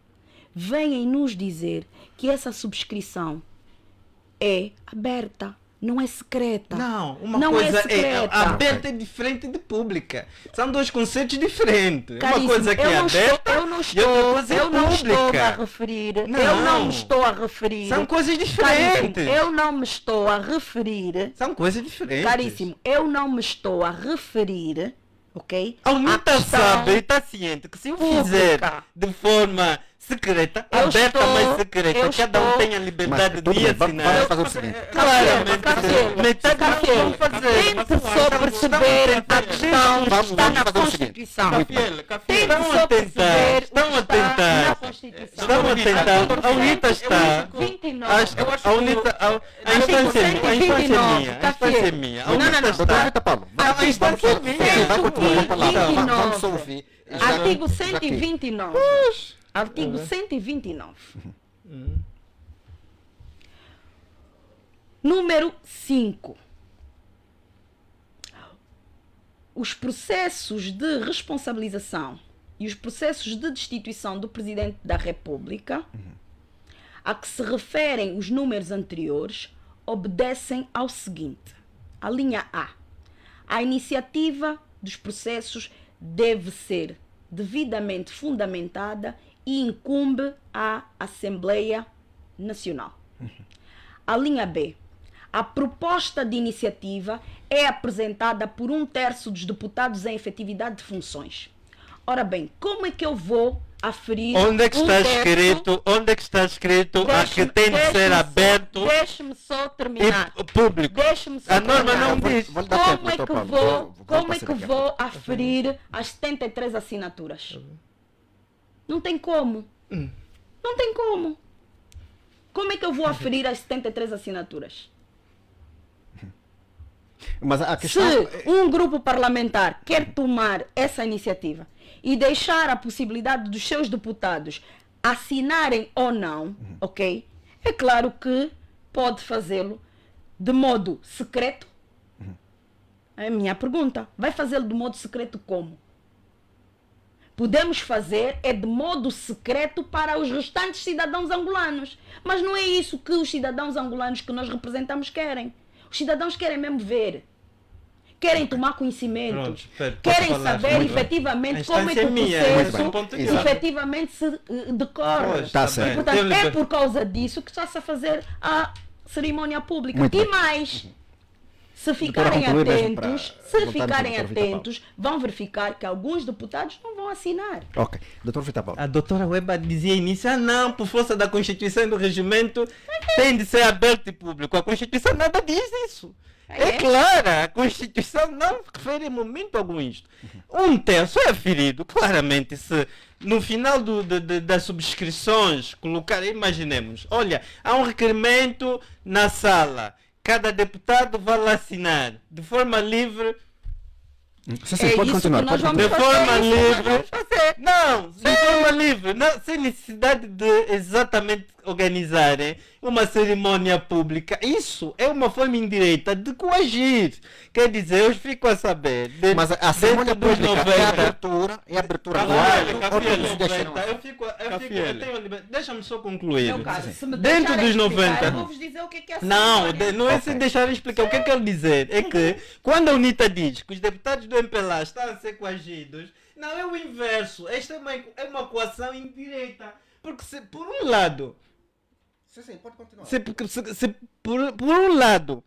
vêm nos dizer que essa subscrição é aberta, não é secreta. Não, uma Não coisa é secreta. aberta é diferente de pública. São dois conceitos diferentes. Caríssimo, uma coisa que é aberta eu não e estou, outra coisa é eu não estou a pública. referir, Não. eu não me estou a referir. São coisas Caríssimo, diferentes. eu não me estou a referir. São coisas diferentes. Caríssimo, eu não me estou a referir, ok? A UNITA questão sabe e está ciente que se eu fizer pública. de forma secreta, Eu aberta, estou- mas secreta, eu cada um estou- tem a liberdade Mas, tudo de bem, vamos assinar. fazer o seguinte. Claramente, Cafielo, metade não vão fazer. Tente só perceber a questão que Vamos está na fazer o seguinte. Constituição. Cafiel, Tente estão só a tentar, perceber estão o que a está na tentar, Constituição. estão a tentar, a UNITA está, 29. a UNITA, a infância é minha, a infância é minha, a UNITA Doutor está, Rita Paulo, a infância é minha. vai continuar com a palavra. 29. Vamos só ouvir. Artigo Já aqui. 129. Artigo 129. Número 5. Os processos de responsabilização e os processos de destituição do Presidente da República, a que se referem os números anteriores, obedecem ao seguinte. A linha A. A iniciativa dos processos deve ser devidamente fundamentada e incumbe à Assembleia Nacional. A linha B. A proposta de iniciativa é apresentada por 1/3 dos deputados em efetividade de funções. Ora bem, como é que eu vou aferir Onde é que está 1/3? escrito, a que tem de ser aberto Deixe-me só terminar. e público? Deixe-me só A norma terminar. não diz. Vou lhe dar tempo, Como é doutor que Paulo. vou, Vou como é passar que aqui. vou aferir as 73 assinaturas? Não tem como. Não tem como. Como é que eu vou aferir as 73 assinaturas? Mas a questão... Se um grupo parlamentar quer tomar essa iniciativa e deixar a possibilidade dos seus deputados assinarem ou não, ok? É claro que pode fazê-lo de modo secreto. É a minha pergunta. Vai fazê-lo de modo secreto como? Podemos fazer é de modo secreto para os restantes cidadãos angolanos. Mas não é isso que os cidadãos angolanos que nós representamos querem. Os cidadãos querem mesmo ver. Querem tomar conhecimento. Pronto, posso Querem falar? saber Muito bem. efetivamente A como é que o instância é minha, muito processo bem. ponto de Exato. efetivamente se decorre. Pois, Tá tá certo. bem. Portanto, Tenho é liber- por causa disso que está-se a fazer a cerimónia pública. Muito E bem. mais, se Doutora, ficarem concluir mesmo para atentos, se voltarmos ao ficarem doutor Vitor Paulo. atentos, vão verificar que alguns deputados não vão assinar. Ok. Doutor Rita Paulo. A doutora Weba dizia início, não, por força da Constituição e do regimento, tem de ser aberto e público. A Constituição nada diz isso. É clara, a Constituição não refere em momento algum isto. 1/3 é aferido, claramente, se no final das subscrições colocar, imaginemos, olha, há um requerimento na sala, cada deputado vai lá assinar, de forma livre. Sim, É pode isso continuar. que nós Pode vamos continuar. De fazer, forma isso nós livre. vamos fazer. Não, de forma livre, não, sem necessidade de exatamente organizarem uma cerimônia pública, isso é uma forma indireta de coagir. Quer dizer, eu fico a saber. Mas a cerimônia dos pública 90, é abertura do Olha, ato, Cafiel, ou todos deixam? eu tenho liberdade. Deixa-me só concluir. Meu caso, se me Dentro deixarem dos explicar, 90. eu vou-vos dizer o que é a Não, cerimônia. não é Ok. se deixar explicar. O que eu quero dizer é que quando a UNITA diz que os deputados do MPLA estão a ser coagidos, não é o inverso. Esta é uma coação indireta. Porque se por um lado, Sim, pode continuar. se por um lado,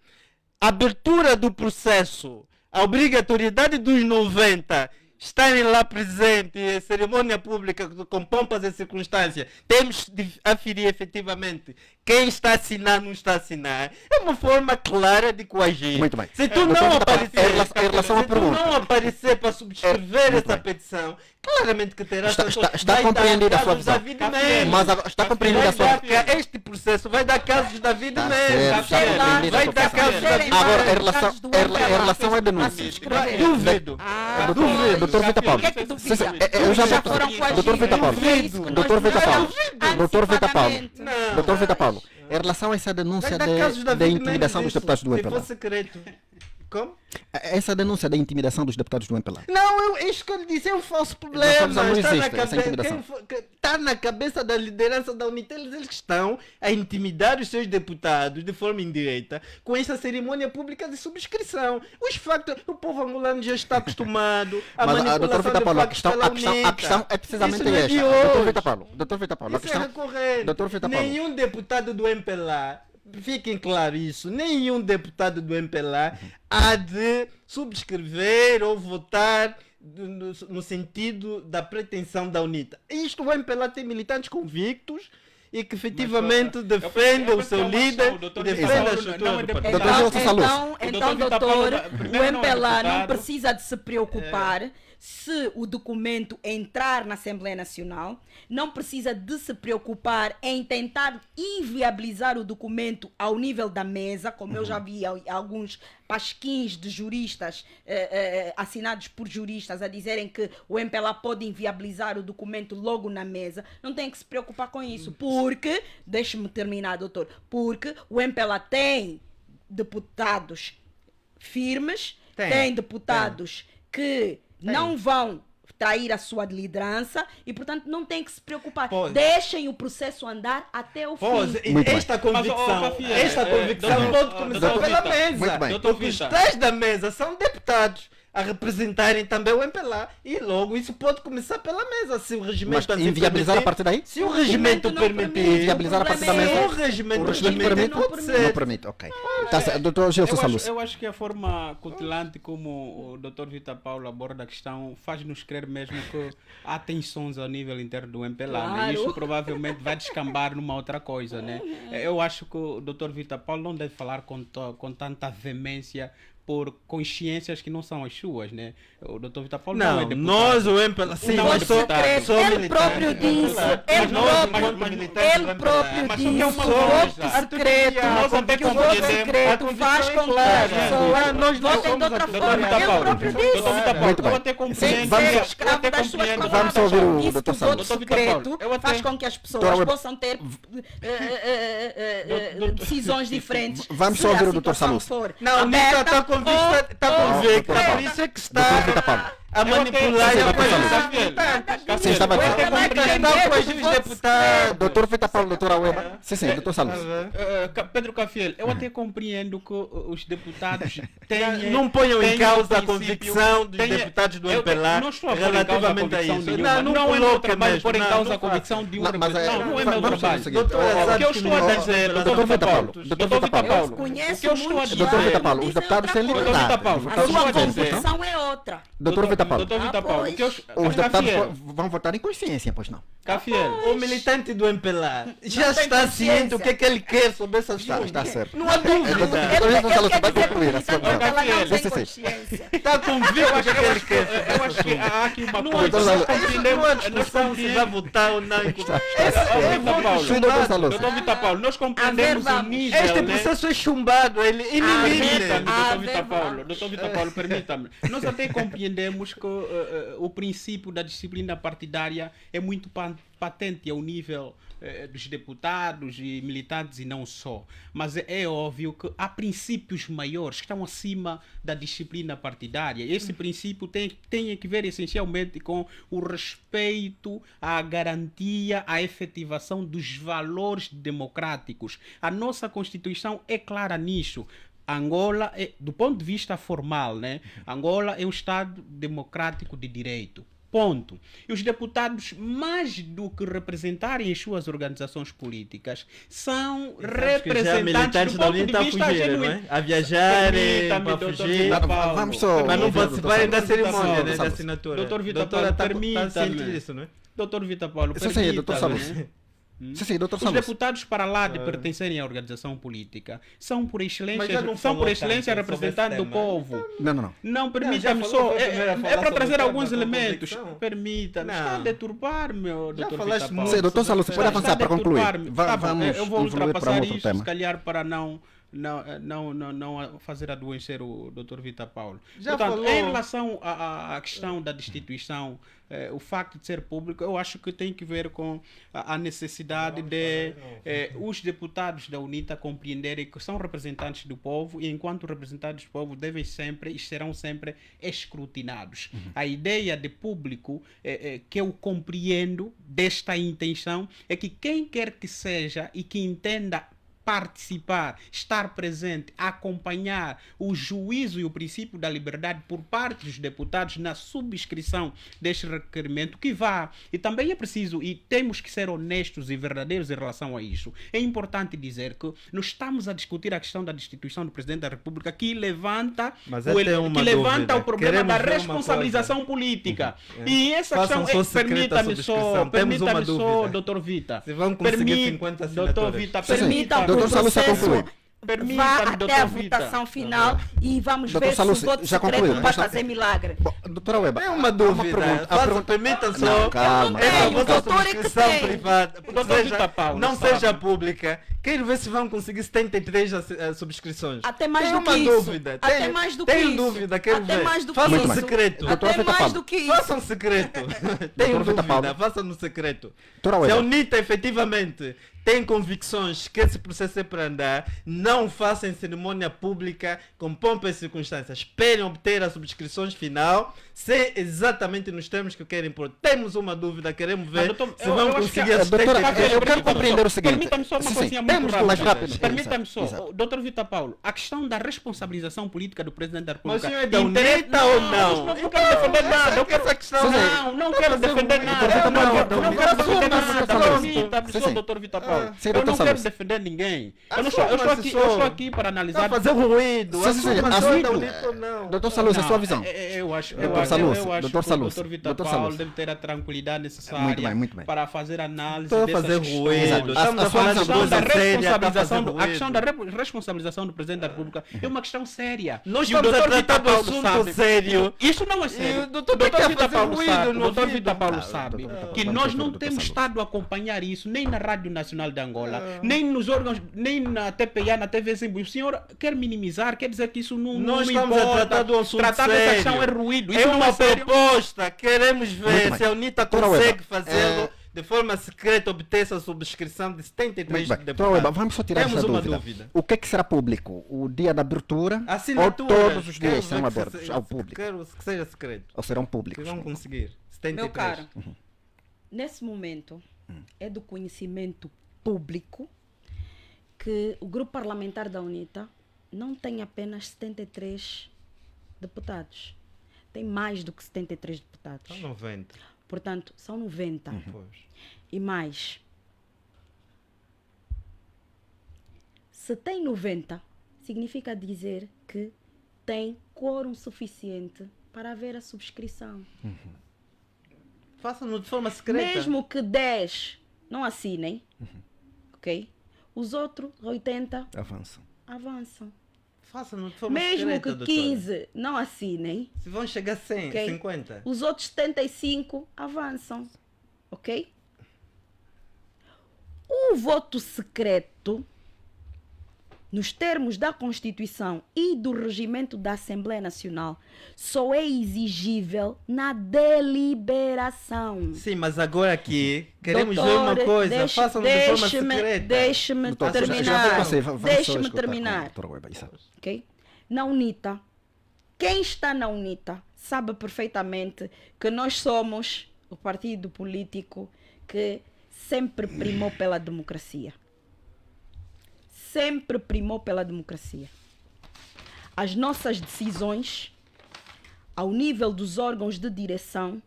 a abertura do processo, a obrigatoriedade dos 90 estarem lá presentes, a cerimônia pública com pompas e circunstâncias, temos de aferir efetivamente quem está a assinar, não está a assinar. É uma forma clara de coagir. Muito bem. Se tu Doutor não Vitor Paulo, aparecer, em relação à se tu pergunta. não aparecer para subscrever Muito essa bem. petição, claramente que terá Está compreendida a sua visão. Mas Está compreendida a sua visão. este processo vai dar casos da vida Está mesmo. certo, está compreendida a Vai sua dar visão. casos da vida Agora, mesmo. em relação à denúncia. Duvido. Doutor Vitor Paulo. O que é que duvida? Sim, eu já Já vou- foram coagidos. Doutor Vitor Paulo. É isso que nós Doutor Vitor Paulo. dizemos Doutor Vitor Paulo. antecipadamente. Não. Doutor Vitor Paulo. Em relação a essa denúncia Vai dar casos da da vida intimidação mesmo dos disso, deputados do se MPLA. for secreto. Como? Essa denúncia da intimidação dos deputados do MPLA. Não, é isso que eu lhe disse, é um falso problema. Nós sabemos, não Está na existe essa cabe- intimidação. Está na cabeça da liderança da Unitel, eles que estão a intimidar os seus deputados de forma indireta com essa cerimônia pública de subscrição. Os factos, o povo angolano já está acostumado a Mas, manipulação doutor Vitor de Paulo, a factos questão, pela a questão é precisamente Isso não é de esta. hoje. Doutor Vitor Paulo, a Isso é questão... recorrente. Doutor Vitor Paulo. Nenhum deputado do MPLA, fiquem claro isso, nenhum deputado do MPLA há de subscrever ou votar no sentido da pretensão da UNITA. Isto o MPLA tem militantes convictos e que efetivamente defendem o seu líder e defendem a estrutura do partido. Doutor Gilson Salus. Então, Doutor Vitor Paulo, doutor, o primeiro não é MPLA não deputado. precisa de se preocupar se o documento entrar na Assembleia Nacional, não precisa de se preocupar em tentar inviabilizar o documento ao nível da mesa, como eu já vi alguns pasquins de juristas assinados por juristas a dizerem que o MPLA pode inviabilizar o documento logo na mesa. Não tem que se preocupar com isso, porque, deixe-me terminar, doutor, porque o MPLA tem deputados firmes, tem deputados que não vão trair a sua liderança e, portanto, não tem que se preocupar. Pois. Deixem o processo andar até o Pois, fim. Muito bem. esta convicção, Cafiel, esta convicção pode começar doutor pela Vitor, mesa. muito bem. Doutor Porque os Vitor. três da mesa são deputados a representarem também o MPLA e logo isso pode começar pela mesa, se o regimento Mas assim inviabilizar a permitir. partir daí? Se o regimento não permite. permitir, Inviabilizar a partir da O mesa? se o regimento O regimento permitir, permite? pode ser. Não permite, ok. Tá certo. Doutor Gilson Salus. Eu acho que a forma cutilante como o Dr. Vitor Paulo aborda a questão faz-nos crer mesmo que há tensões ao nível interno do MPLA, né? Claro. E isso provavelmente vai descambar numa outra coisa, né? Eu acho que o Dr. Vitor Paulo não deve falar com tanta veemência por consciências que não são as suas, né? O Dr. Vitor Paulo não é Não, deputado. nós o MPLA, sim, Não, mas é sou deputado. sou Ele militante próprio do disse, MPLA. ele Mas nós, próprio- enquanto militantes ele do MPLA, próprio mas disse que é uma que o voto coisa. secreto, Nós até que o voto compreendemos. secreto A faz com que convicção é as clara. pessoas Nós não votem de somos outra a- Dr. forma. Vitor Ele Paulo, próprio Dr. disse. Vitor Paulo, Muito bem. eu até Sem compreendo. vamos- ser eu escravo até das suas compreendo. palavras. Vamos ouvir o Disse Dr. que o Salus. voto Dr. Vitor secreto Paulo, eu até- faz com que as pessoas Doutora- possam ter decisões diferentes. Vamos se só ouvir a o Dr. situação Salus. for Não, a Nica aberta está convicta, está ou convicta, Dr. por isso é que está Doutor Vitor Paulo. a manipular Sim, e a Dr. coisa. Sim, estava Vai dizendo. acabar Está com a medo coagir do os voto deputados. Doutor Vitor Paulo, doutora Weber. Sim, doutor Salus. Pedro Cafiel, eu até compreendo que os deputados têm. Não ponham em têm causa a princípio, convicção dos têm- deputados do eu MPLA não estou a pôr em causa a relativamente a convicção isso. de nenhuma. Não Não é meu coloque trabalho mesmo, pôr em não, causa não a convicção de um Mas representante. Não é meu vamos fazer o trabalho. seguinte. Doutor, O que eu estou a dizer, Doutor Dr. Vitor Paulo, Paulo, doutor Dr. Vitor Vitor Paulo. Paulo, Conheço o que eu estou a muitos dizer. Doutor Vitor Paulo, os dizem deputados têm outra liberdade. coisa. Doutor Vitor Paulo, A eu sua estou a dizer. convicção é outra. Doutor Vitor Paulo, Dr. Vitor Paulo, o que eu- os deputados Cafiel, vão votar em consciência, pois não? Cafiel, O militante do MPLA já Não tem está ciente do consciência. que ele quer sobre essa Está história. certo. Não há dúvida. Doutor Ele Gilson Salus, quer vai dizer concluir que a sua o visão. militante ela não Sim, tem sim, sim. consciência. Está convicto do que ele quer. eu acho que há aqui uma Não coisa. Dr. Nós Salus. compreendemos- não é nós discussão se vai votar ou não. Dr. Vitor Paulo, Sim, doutor Salus. Dr. Vitor Paulo, nós compreendemos o vamos. nível, Este né? processo é chumbado, ele Permita-me, Ah, Dr. Vitor verdade. Paulo, Dr. Vitor Paulo, permita-me. Nós até compreendemos sabemos que o princípio da disciplina partidária é muito patente ao nível dos deputados e militantes e não só. Mas é óbvio que há princípios maiores que estão acima da disciplina partidária. Esse princípio tem que ver essencialmente com o respeito à garantia, à efetivação dos valores democráticos. A nossa Constituição é clara nisso. Angola, do ponto de vista formal, né? Angola é um Estado democrático de direito. Ponto. E os deputados, mais do que representarem as suas organizações políticas, são representantes do ponto de vista genuíno. A viajarem, para fugir. Vamos só. Mas não participarem da cerimônia, Paulo. da assinatura. Doutor Vitor Paulo, permita-me. Disso, não é? Doutor Vitor Paulo, Sim, doutor Salus. permita-me. Sim, doutor Os Salus. deputados, para lá de pertencerem à organização política, são por Mas já excelência, não são por falou excelência tanto sobre representantes esse do tema. povo. Não. Não, permita-me já falou, só. foi a primeira a falar É para sobre trazer o tema alguns com elementos. convicção. Permita-me. Não. Está a deturpar, meu Já doutor falaste Vitor muito. Paulo. Sim, doutor Salus, você pode Está avançar a para concluir. deturpar-me. Tá bom, Vamos eu vou evoluir para um ultrapassar outro isto, tema. se calhar para não fazer adoecer o Dr. Vitor Paulo. Já Portanto, falou. em relação à questão da destituição, o facto de ser público, eu acho que tem que ver com a necessidade de os deputados da UNITA compreenderem que são representantes do povo e, enquanto representantes do povo, devem sempre e serão sempre escrutinados. A ideia de público que eu compreendo desta intenção é que quem quer que seja e que entenda participar, estar presente, acompanhar o juízo e o princípio da liberdade por parte dos deputados na subscrição deste requerimento, que vá. E também é preciso, e temos que ser honestos e verdadeiros em relação a isso. É importante dizer que nós estamos a discutir a questão da destituição do Presidente da República, que levanta, Mas eu tenho uma dúvida. o problema Queremos da ver uma responsabilização política. E essa Façam questão, só secreta a subscrição. Temos uma permita-me só, dúvida. Dr. Vita. Se vão conseguir 50 Dr. assinaturas. Vita, Sim, sim. permita-me. Doutor Salus, já concluiu. Vá Permita-me, até a Dr. Vita. votação final e vamos Doutor ver Salus, se o voto já secreto concluiu? vai Já- fazer milagre. Bom, doutora Weba, É uma dúvida. Permita só. Não, calma, Eu não Essa tenho, vossa doutor é que subscrição tem. privada Doutor Vitor Paulo, não sabe. seja pública. Quero ver se vão conseguir 73 subscrições. Até mais Tenho do que uma isso. dúvida. Até mais do que Tenho isso. dúvida, quero Até ver. mais do que Façam isso. secreto. Doutor Até Vitor mais Paulo. do que isso. Façam secreto. Tenho Vitor dúvida, Paulo. façam no secreto. Doutora Se a Weba. UNITA efetivamente tem convicções que esse processo é para andar, não façam cerimônia pública com pompa e circunstâncias. Esperem obter as subscrições final, se exatamente nos termos que querem pôr. Temos uma dúvida, queremos ver doutor, se eu vão acho que conseguir a- as doutora, 73. eu quero compreender o seguinte. Permita-me só uma Sim, coisinha sim. muito Temos rápida. mais rápido. Permita-me Exato, só, exato. Dr. Vitor Paulo, a questão da responsabilização política do Presidente da Mas República. o senhor é da interessa- UNITA ou não? Não quero defender nada. Eu quero questão. Não quero defender nada. Vitor Eu Paulo, não Vitor quero Paulo, defender Vitor nada. Paulo. Permita-me Sim, só, sim. Dr. Vitor Paulo. Sim, Eu doutor não quero Salus. defender ninguém. Eu Assuma-se estou aqui para analisar. Está a fazer ruído. Sim, sim, sim. Assuma se é da Assume. UNITA ou não. Doutor Salus, a sua visão. Eu acho Doutor Salus, eu acho doutor que Salus, o Dr. Vitor doutor Paulo Salus. deve ter a tranquilidade necessária Muito bem. para fazer análise Estou a dessas fazer questões. ruído. Exato. Estamos A a falar de sua questão da coisa séria. Está a responsabilização fazer a questão da ruído. responsabilização do Presidente da República é uma questão séria. Nós E o estamos a Dr. tratar Vitor do Paulo assunto sabe- sério. Isso não é E sério. o doutor quer Vitor fazer Paulo ruído sabe. no O Dr. ouvido. Vitor Paulo Ah, sabe doutor, que vamos nós ouvir o não doutor temos Salus. estado a acompanhar isso nem na Rádio Nacional de Angola, nem nos órgãos, nem na TPA, na TV Zimbu. O senhor quer minimizar, quer dizer que isso não Nós não estamos a importa. tratar do assunto Tratar sério. dessa questão é ruído. Isso É não uma sério. proposta. Queremos Muito ver bem. se a UNITA Doutora consegue Weba, fazê-lo de forma secreta, obter essa subscrição de 73 Muito bem. Doutora deputados. Weba, vamos só tirar Temos essa uma dúvida. O que é que será público? O dia da abertura Assinatura. ou todos os Quero dias ver serão que abertos seja- ao público? Quero que seja secreto. Ou serão Que públicos? vão conseguir. 73. Meu caro, nesse momento é do conhecimento público que o grupo parlamentar da UNITA não tem apenas 73 deputados. Tem mais do que 73 deputados. São 90. Portanto, são 90. Pois. E mais. Se tem 90, significa dizer que tem quórum suficiente para haver a subscrição. Façam-no de forma secreta. Mesmo que 10 não assinem, ok? Os outros 80 Avançam. avançam. Façam-no de forma Mesmo secreta, que doutora. 15 não assinem, Se vão chegar a 100, Ok. 50. os outros 75 avançam, ok? O voto secreto nos termos da Constituição e do regimento da Assembleia Nacional, só é exigível na deliberação. Sim, mas agora aqui queremos ver Doutor, uma coisa, façam de forma secreta. Deixe-me Doutor, terminar. vamos só Deixe-me escutar terminar. a doutora Weba, isso. Ok? Na UNITA, quem está na UNITA sabe perfeitamente que nós somos o partido político que sempre primou pela democracia. Sempre primou pela democracia. As nossas decisões, ao nível dos órgãos de direção,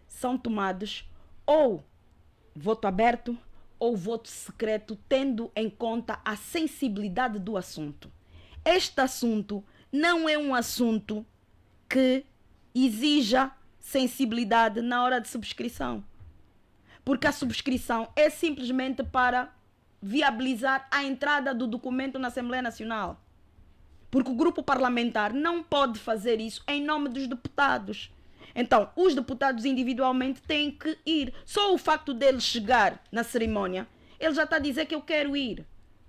são tomadas ou voto aberto ou voto secreto, tendo em conta a sensibilidade do assunto. Este assunto não é um assunto que exija sensibilidade na hora de subscrição. Porque a subscrição é simplesmente para viabilizar a entrada do documento na Assembleia Nacional. Porque o grupo parlamentar não pode fazer isso em nome dos deputados. Então, os deputados individualmente têm que ir. Só o facto deles chegar na cerimónia, ele já está a dizer que eu quero ir.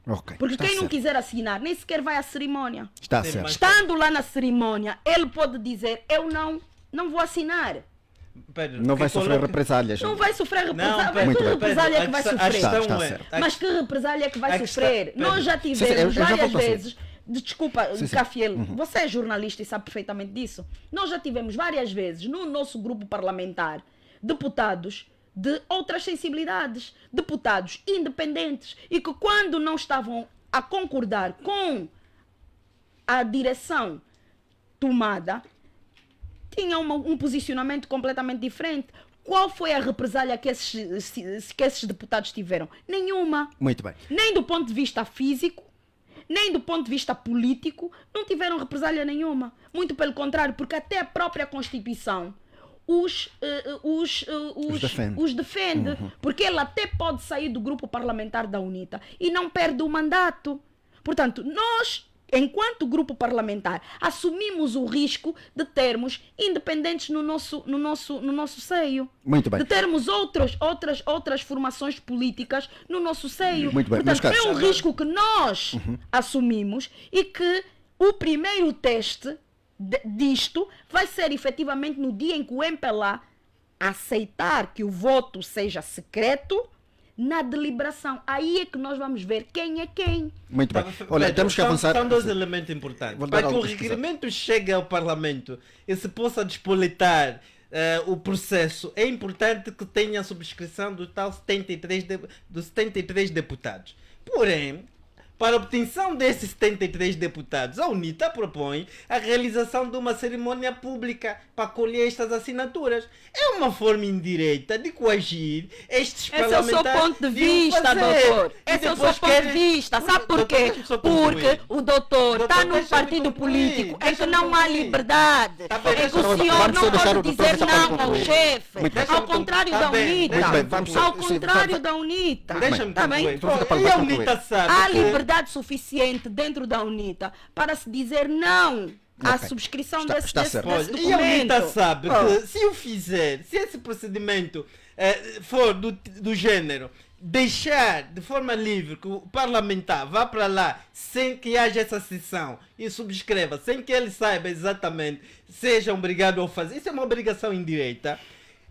Ok, Porque está quem não certo. quiser assinar, nem sequer vai à cerimónia. Está Sim, certo. mas- Estando lá na cerimónia, ele pode dizer, eu não vou assinar. Pedro, Não vai que sofrer coloque- represálias. Não vai sofrer Não, represália. Pedro, Muito Que bem. represália é que vai a sofrer? questão Está é- certo. Mas que represália é que vai a questão- sofrer? Pedro. Nós já Sim, tivemos eu já várias vou conseguir. vezes. Desculpa, Sim, sim. Cafiel, você é jornalista e sabe perfeitamente disso. Nós já tivemos várias vezes no nosso grupo parlamentar deputados de outras sensibilidades, deputados independentes, e que quando não estavam a concordar com a direção tomada, tinham um posicionamento completamente diferente. Qual foi a represália que esses deputados tiveram? Nenhuma. Muito bem. Nem do ponto de vista físico, nem do ponto de vista político, não tiveram represália nenhuma. Muito pelo contrário, porque até a própria Constituição os defende. Porque ele até pode sair do grupo parlamentar da UNITA e não perde o mandato. Portanto, nós, enquanto grupo parlamentar, assumimos o risco de termos independentes no nosso seio. Muito bem. De termos outras formações políticas no nosso seio. Muito bem, meus Portanto, é caros. um risco que nós assumimos e que o primeiro teste disto vai ser efetivamente no dia em que o MPLA aceitar que o voto seja secreto na deliberação. Aí é que nós vamos ver quem é quem. Muito bem. Pedro, Olha, temos que avançar. São dois elementos importantes. Vou dar Para que o alguns exemplos. requerimento chegue ao Parlamento e se possa despoletar o processo, é importante que tenha a subscrição do tal 73 deputados. Porém, para a obtenção desses 73 deputados, a UNITA propõe a realização de uma cerimônia pública para colher estas assinaturas. É uma forma indireta de coagir estes Esse é o seu parlamentares. ponto de o vista, fazer. doutor. E Esse é o seu depois ponto de querem- vista. Sabe por quê? Deixa-me só concluir. Porque o doutor está Doutor, num deixa-me partido concluir. político em que Deixa-me não há concluir. liberdade. Tá bem, Em que deixa-me o senhor Vamos só não deixar o pode doutor dizer deixar não para ao concluir. chefe. Muito bem. Ao contrário Tá da bem, UNITA. deixa-me Muito bem, vamos Ao sim, contrário vamos- da UNITA. Deixa-me Tá bem? concluir. Vamos Pô, para e a concluir. UNITA sabe Há que- liberdade suficiente dentro da UNITA para se dizer não à Ok. subscrição Está desse certo. desse Olha, e a UNITA documento. sabe Oh. que se o fizer, se esse procedimento for do gênero, deixar de forma livre que o parlamentar vá para lá sem que haja essa sessão e subscreva, sem que ele saiba exatamente, seja obrigado a fazer, isso é uma obrigação indireta.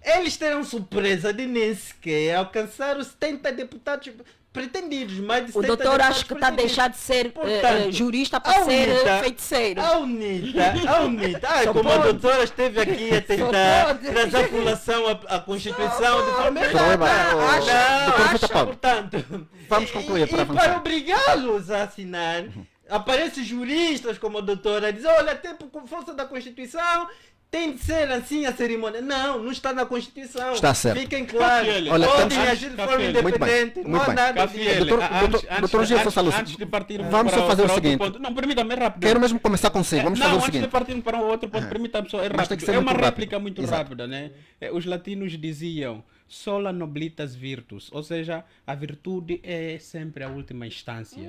Eles terão surpresa de nem sequer alcançar os 70 deputados pretendidos, mais de O 70 doutor deputados acho que está a pretendidos. deixar de ser Portanto, jurista a para ser UNITA- feiticeiro. A UNITA, Só como a pode. doutora esteve aqui a tentar pode. trazer a colação à Constituição de forma Doutor Weba, doutor Vitor Paulo, portanto, vamos concluir para e avançar. para obrigá-los a assinar, aparecem juristas como a doutora a dizer, olha, até por força da Constituição tem de ser assim a cerimônia. Não, não está na Constituição. Está certo. Fiquem claros. Cafiel, olha, podem estamos- agir de forma Cafiel. Muito bem, independente. muito Não há bem. nada Cafiel, Doutor- antes- doutor Gil Gonçalves, antes de partirmos vamos para só fazer o para outro seguinte. ponto. Não, permita-me, é rápido. Quero mesmo começar consigo. Vamos não, fazer o antes de seguinte. partirmos para o outro ponto, permita-me só, é Mas tem que rápido. ser É uma muito rápido. réplica muito Exato. rápida, né? Os latinos diziam, sola nobilitas virtus, ou seja, a virtude é sempre a última instância.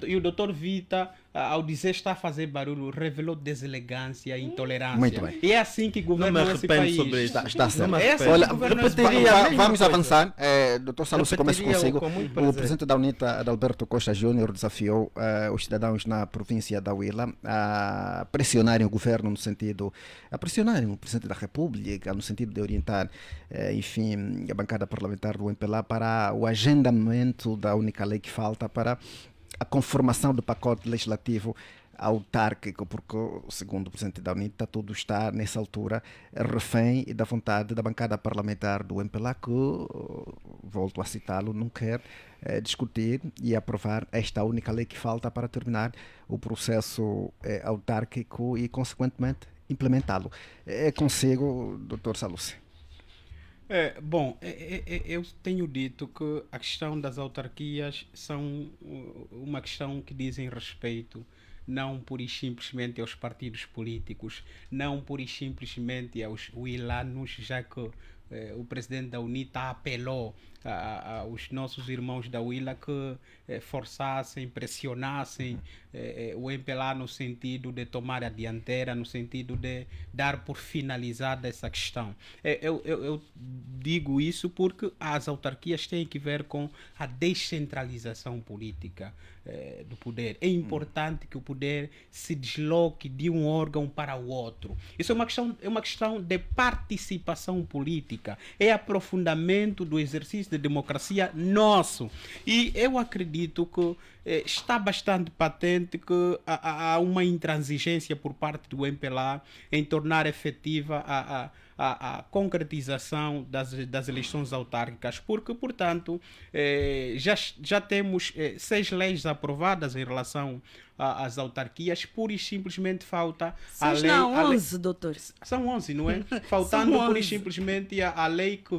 E o doutor Vita, ao dizer está a fazer barulho, revelou deselegância e intolerância. Muito bem. E é assim que governa esse país. sobre isso. Está certo. É assim Olha, que governa esse repetiria país. a mesma vamos coisa. avançar. Dr. Salucci, começo Repetiria consigo. com muito O prazer. presidente da UNITA, Adalberto Costa Júnior, desafiou os cidadãos na província da Huila a pressionarem o governo no sentido, a pressionarem o presidente da República no sentido de orientar, enfim, a bancada parlamentar do MPLA para o agendamento da única lei que falta para a conformação do pacote legislativo autárquico, porque, segundo o presidente da UNITA, tudo está, nessa altura, refém da vontade da bancada parlamentar do MPLA, que, volto a citá-lo, não quer discutir e aprovar esta única lei que falta para terminar o processo autárquico e, consequentemente, implementá-lo. Consigo, Dr. Salucci. Bom, eu tenho dito que a questão das autarquias são uma questão que dizem respeito não pura e simplesmente aos partidos políticos, não pura e simplesmente aos huilanos, já que o presidente da UNITA apelou aos nossos irmãos da Huila que forçassem, pressionassem o MPLA no sentido de tomar a dianteira, no sentido de dar por finalizada essa questão. Eu digo isso porque as autarquias têm que ver com a descentralização política do poder. É importante que o poder se desloque de um órgão para o outro. Isso é uma questão de participação política, é aprofundamento do exercício de democracia nosso. E eu acredito que está bastante patente que há uma intransigência por parte do MPLA em tornar efetiva a concretização das eleições autárquicas, porque, portanto, já temos 6 leis aprovadas em relação às autarquias, pura e simplesmente falta a lei... Não, 11, doutores. São 11, não é? Faltando São pura e 11. simplesmente a lei que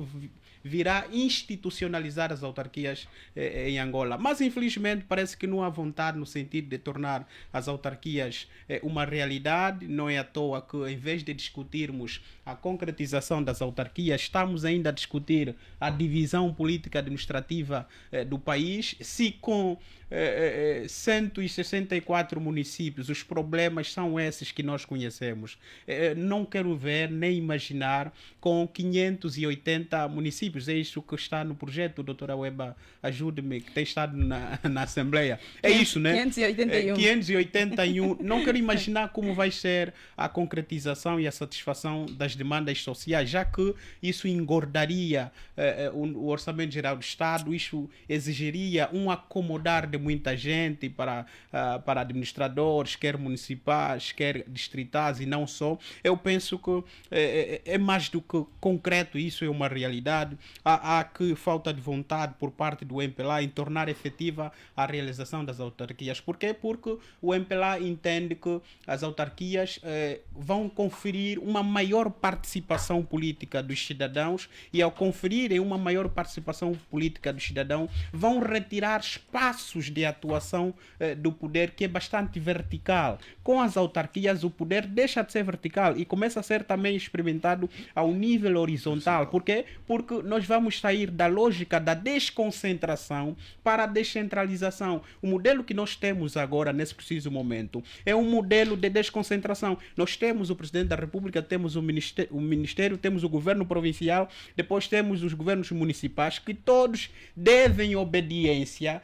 virá institucionalizar as autarquias em Angola. Mas, infelizmente, parece que não há vontade no sentido de tornar as autarquias uma realidade. Não é à toa que, em vez de discutirmos a concretização das autarquias, estamos ainda a discutir a divisão política administrativa do país. Se com 164 municípios os problemas são esses que nós conhecemos, não quero ver nem imaginar com 580 municípios. É isso que está no projeto, doutora Weba, ajude-me, que tem estado na Assembleia. É isso, né? 581. 581. Não quero imaginar como vai ser a concretização e a satisfação das demandas sociais, já que isso engordaria o Orçamento Geral do Estado, isso exigiria um acomodar de muita gente para administradores, quer municipais, quer distritais e não só. Eu penso que é mais do que concreto, isso é uma realidade. Há que falta de vontade por parte do MPLA em tornar efetiva a realização das autarquias. Por quê? Porque o MPLA entende que as autarquias vão conferir uma maior participação política dos cidadãos e, ao conferirem uma maior participação política dos cidadãos, vão retirar espaços de atuação do poder, que é bastante vertical. Com as autarquias, o poder deixa de ser vertical e começa a ser também experimentado ao nível horizontal. Por quê? Porque nós vamos sair da lógica da desconcentração para a descentralização. O modelo que nós temos agora, nesse preciso momento, é um modelo de desconcentração. Nós temos o Presidente da República, temos o Ministério, temos o Governo Provincial, depois temos os governos municipais, que todos devem obediência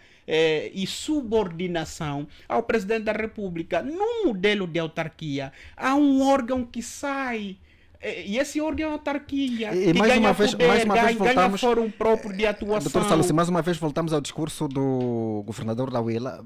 e subordinação ao Presidente da República. Num modelo de autarquia, há um órgão que sai, e esse órgão é a autarquia, E que mais ganha uma vez poder, ganha voltamos, fórum próprio de atuação. Dr. Salucci, mais uma vez voltamos ao discurso do governador da Huila.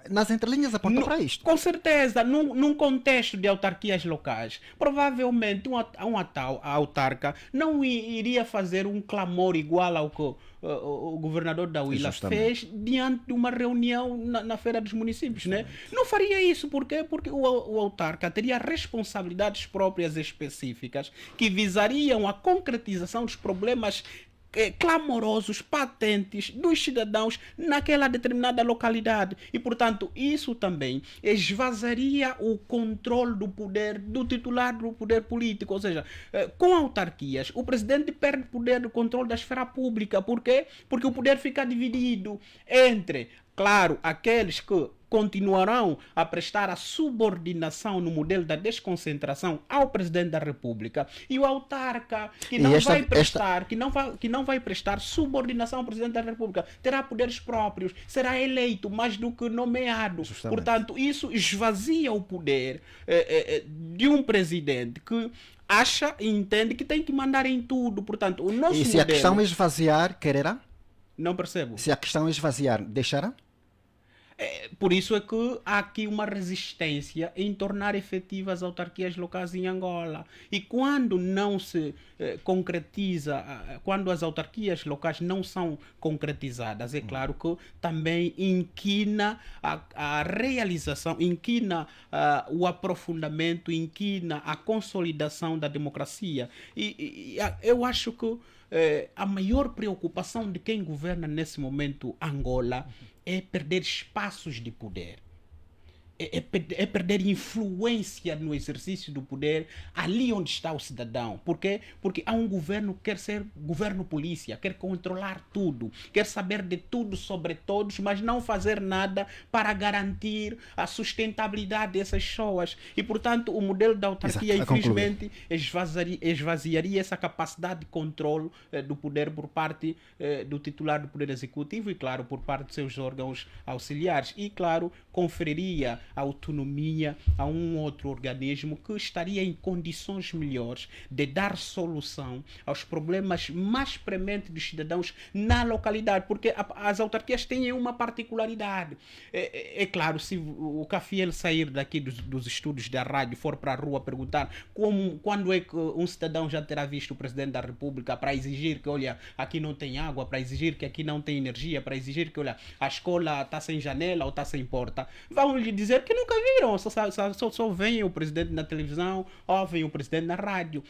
Nas entrelinhas aponta para isto. Com certeza, num contexto de autarquias locais, provavelmente uma tal autarca não iria fazer um clamor igual ao que o governador da Huila fez diante de uma reunião na Feira dos Municípios, né? Não faria isso, por quê? Porque o autarca teria responsabilidades próprias específicas que visariam a concretização dos problemas clamorosos, patentes dos cidadãos naquela determinada localidade. E, portanto, isso também esvaziaria o controle do poder do titular do poder político. Ou seja, com autarquias, o presidente perde o poder do controle da esfera pública. Por quê? Porque o poder fica dividido entre, claro, aqueles que continuarão a prestar a subordinação no modelo da desconcentração ao presidente da República e o autarca que não vai prestar, que não vai prestar subordinação ao presidente da República, terá poderes próprios, será eleito mais do que nomeado. Justamente. Portanto, isso esvazia o poder de um presidente que acha e entende que tem que mandar em tudo. Portanto, o nosso E se a questão é esvaziar, quererá? Não percebo. Se a questão é esvaziar, deixará? Por isso é que há aqui uma resistência em tornar efetivas as autarquias locais em Angola. E quando não se concretiza, quando as autarquias locais não são concretizadas, é claro que também inquina a realização, inquina o aprofundamento, inquina a consolidação da democracia. E eu acho que a maior preocupação de quem governa nesse momento Angola é perder espaços de poder. É perder influência no exercício do poder ali onde está o cidadão. Por quê? Porque há um governo que quer ser governo polícia, quer controlar tudo, quer saber de tudo sobre todos, mas não fazer nada para garantir a sustentabilidade dessas pessoas. E, portanto, o modelo da autarquia, Exato, infelizmente, esvaziaria essa capacidade de controle do poder por parte do titular do poder executivo e, claro, por parte de seus órgãos auxiliares. E, claro, conferiria autonomia a um outro organismo que estaria em condições melhores de dar solução aos problemas mais prementes dos cidadãos na localidade, porque as autarquias têm uma particularidade. É claro, se o Cafiel sair daqui dos estudos da rádio, for para a rua perguntar quando é que um cidadão já terá visto o presidente da República para exigir que, olha, aqui não tem água, para exigir que aqui não tem energia, para exigir que, olha, a escola está sem janela ou está sem porta, vão lhe dizer que nunca viram, só veem o presidente na televisão, ouvem o presidente na rádio,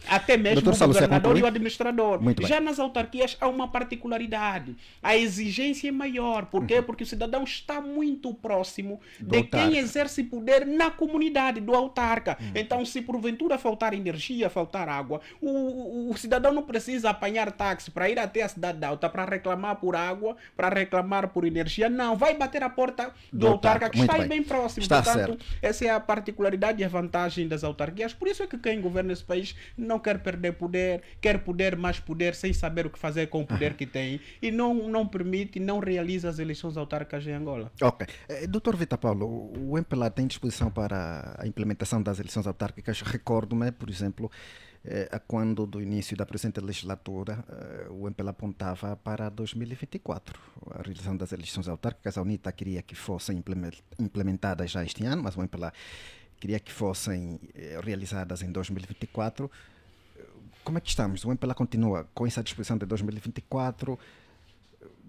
até mesmo Doutor o Salles, governador e o administrador. Muito bem. Já nas autarquias há uma particularidade, a exigência é maior. Por quê? Porque o cidadão está muito próximo de autarca. quem exerce poder na comunidade, do autarca. Então, se porventura faltar energia, faltar água, o cidadão não precisa apanhar táxi para ir até a cidade alta para reclamar por água, para reclamar por energia. Não, vai bater a porta do autarca que Muito está aí bem. bem próximo. Está Portanto, certo. essa é a particularidade e a vantagem das autarquias. Por isso é que quem governa esse país não quer perder poder, quer poder, mais poder, sem saber o que fazer com o poder que tem, e não permite, não realiza as eleições autárquicas em Angola. Ok. Dr. Vitor Paulo, o MPLA tem disposição para a implementação das eleições autárquicas? Recordo-me, por exemplo, a quando do início da presente legislatura, o MPLA apontava para 2024 a realização das eleições autárquicas. A UNITA queria que fossem implementadas já este ano, mas o MPLA queria que fossem realizadas em 2024. Como é que estamos? O MPLA continua com essa disposição de 2024?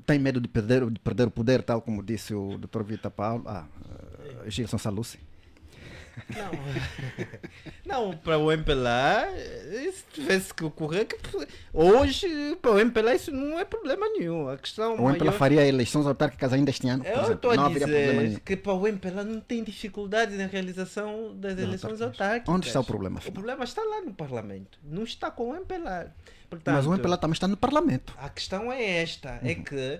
Tem medo de perder o poder, tal como disse o Dr. Vitor Paulo? Gilson Salucci? Não, para o MPLA, se tivesse que ocorrer, hoje, para o MPLA isso não é problema nenhum. A questão O MPLA faria eleições autárquicas ainda este ano? Por Eu exemplo? estou Não a haveria problema dizer nenhum. que para o MPLA não tem dificuldade na realização das eleições autárquicas. Onde está o problema, O afinal? problema está lá no Parlamento, não está com o MPLA. Portanto, Mas o MPLA também está no Parlamento. a questão é esta, é que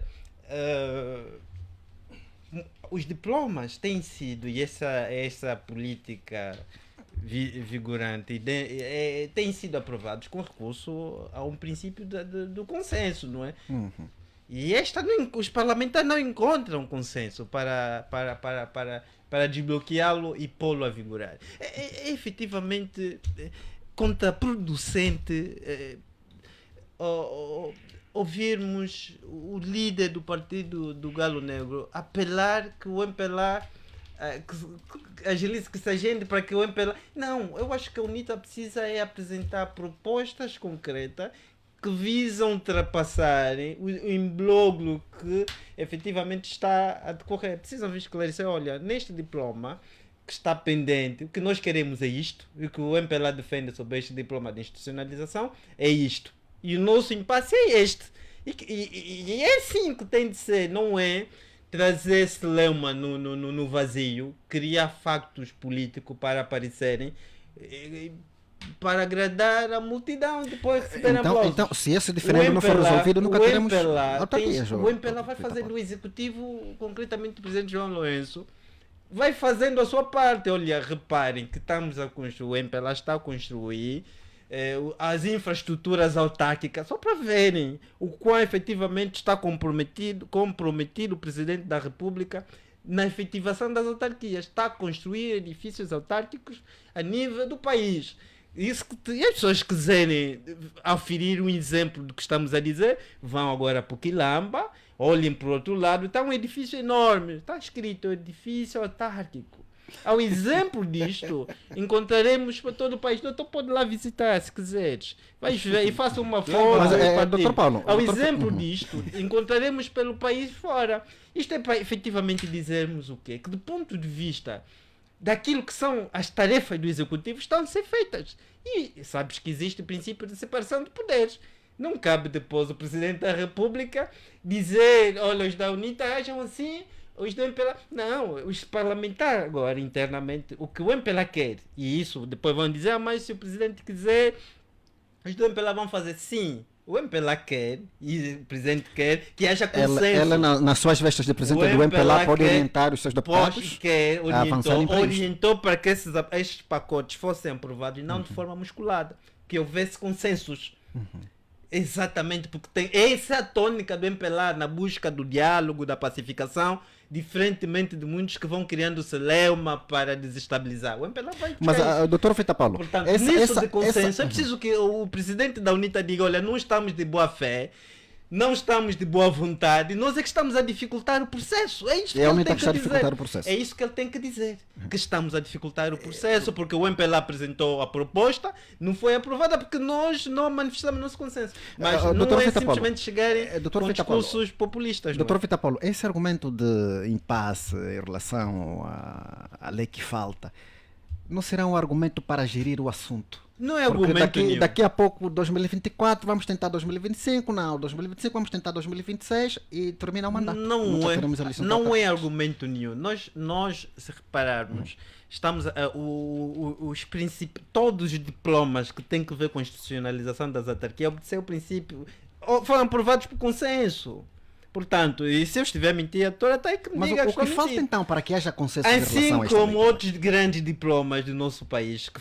os diplomas têm sido, e essa política vigorante, têm sido aprovados com recurso a um princípio do consenso, não é? E os parlamentares não encontram consenso para desbloqueá-lo e pô-lo a vigorar. É efetivamente contraproducente ouvirmos o líder do partido do Galo Negro apelar que o MPLA agilize, que se agende para que o MPLA... Não, eu acho que a UNITA precisa apresentar propostas concretas que visam ultrapassar o imbróglio que efetivamente está a decorrer. Precisam esclarecer, olha, neste diploma que está pendente, o que nós queremos é isto, e o que o MPLA defende sobre este diploma de institucionalização é isto. E o nosso impasse é este. E é assim que tem de ser, não é trazer esse lema no vazio, criar factos políticos para aparecerem, para agradar a multidão, depois receber aplausos. Então, se esse diferendo não for resolvido, nunca teremos autarquias. O MPLA vai fazer no executivo, concretamente o presidente João Lourenço, vai fazendo a sua parte. Olha, reparem que estamos a construir, o MPLA está a construir as infraestruturas autárquicas, só para verem o quão efetivamente está comprometido o presidente da República na efetivação das autarquias. Está a construir edifícios autárquicos a nível do país. Isso que as pessoas quiserem aferir um exemplo do que estamos a dizer, vão agora para o Quilamba, olhem para o outro lado, está um edifício enorme, está escrito edifício autárquico. Ao exemplo disto, encontraremos para todo o país. Doutor, pode lá visitar se quiseres. Vais ver e faça uma foto. Mas, Dr. Paulo, ao exemplo disto, encontraremos pelo país fora. Isto é para efetivamente dizermos o quê? Que do ponto de vista daquilo que são as tarefas do executivo estão a ser feitas. E sabes que existe o princípio de separação de poderes. Não cabe depois o Presidente da República dizer, olha, os da UNITA agem assim, os do MPLA... Não, os parlamentares agora internamente, o que o MPLA quer, e isso depois vão dizer, mas se o Presidente quiser, os do MPLA vão fazer sim. O MPLA quer, e o Presidente quer, que haja consenso. Ela nas suas vestes de Presidente do MPLA, pode orientar os seus deputados a avançar em orientou para que estes pacotes fossem aprovados, e não de forma musculada, que houvesse consensos. Exatamente, porque essa é a tônica do MPLA na busca do diálogo, da pacificação, diferentemente de muitos que vão criando celeuma para desestabilizar. O MPLA vai buscar Mas, doutor Fita Paulo, portanto, nisso de consenso, é preciso que o presidente da UNITA diga, olha, não estamos de boa fé, não estamos de boa vontade, nós é que estamos a dificultar o processo. É isso que ele tem que dizer. É isso que ele tem que dizer. Que estamos a dificultar o processo, porque o MPLA apresentou a proposta, não foi aprovada porque nós não manifestamos nosso consenso. Mas não é simplesmente chegarem com discursos populistas. Doutor Fita Paulo, esse argumento de impasse em relação à lei que falta, não será um argumento para gerir o assunto? Não é porque argumento daqui a pouco, 2024, vamos tentar 2025, não, 2025 vamos tentar 2026 e termina o mandato. Não é argumento nenhum. Nós, se repararmos, estamos todos os diplomas que têm que ver com a institucionalização das autarquias obedecem o princípio, foram aprovados por consenso. Portanto, e se eu estiver a mentir, até aí que me diga o que falta então para que haja consenso em relação a assim esta como lei? outros grandes diplomas do nosso país que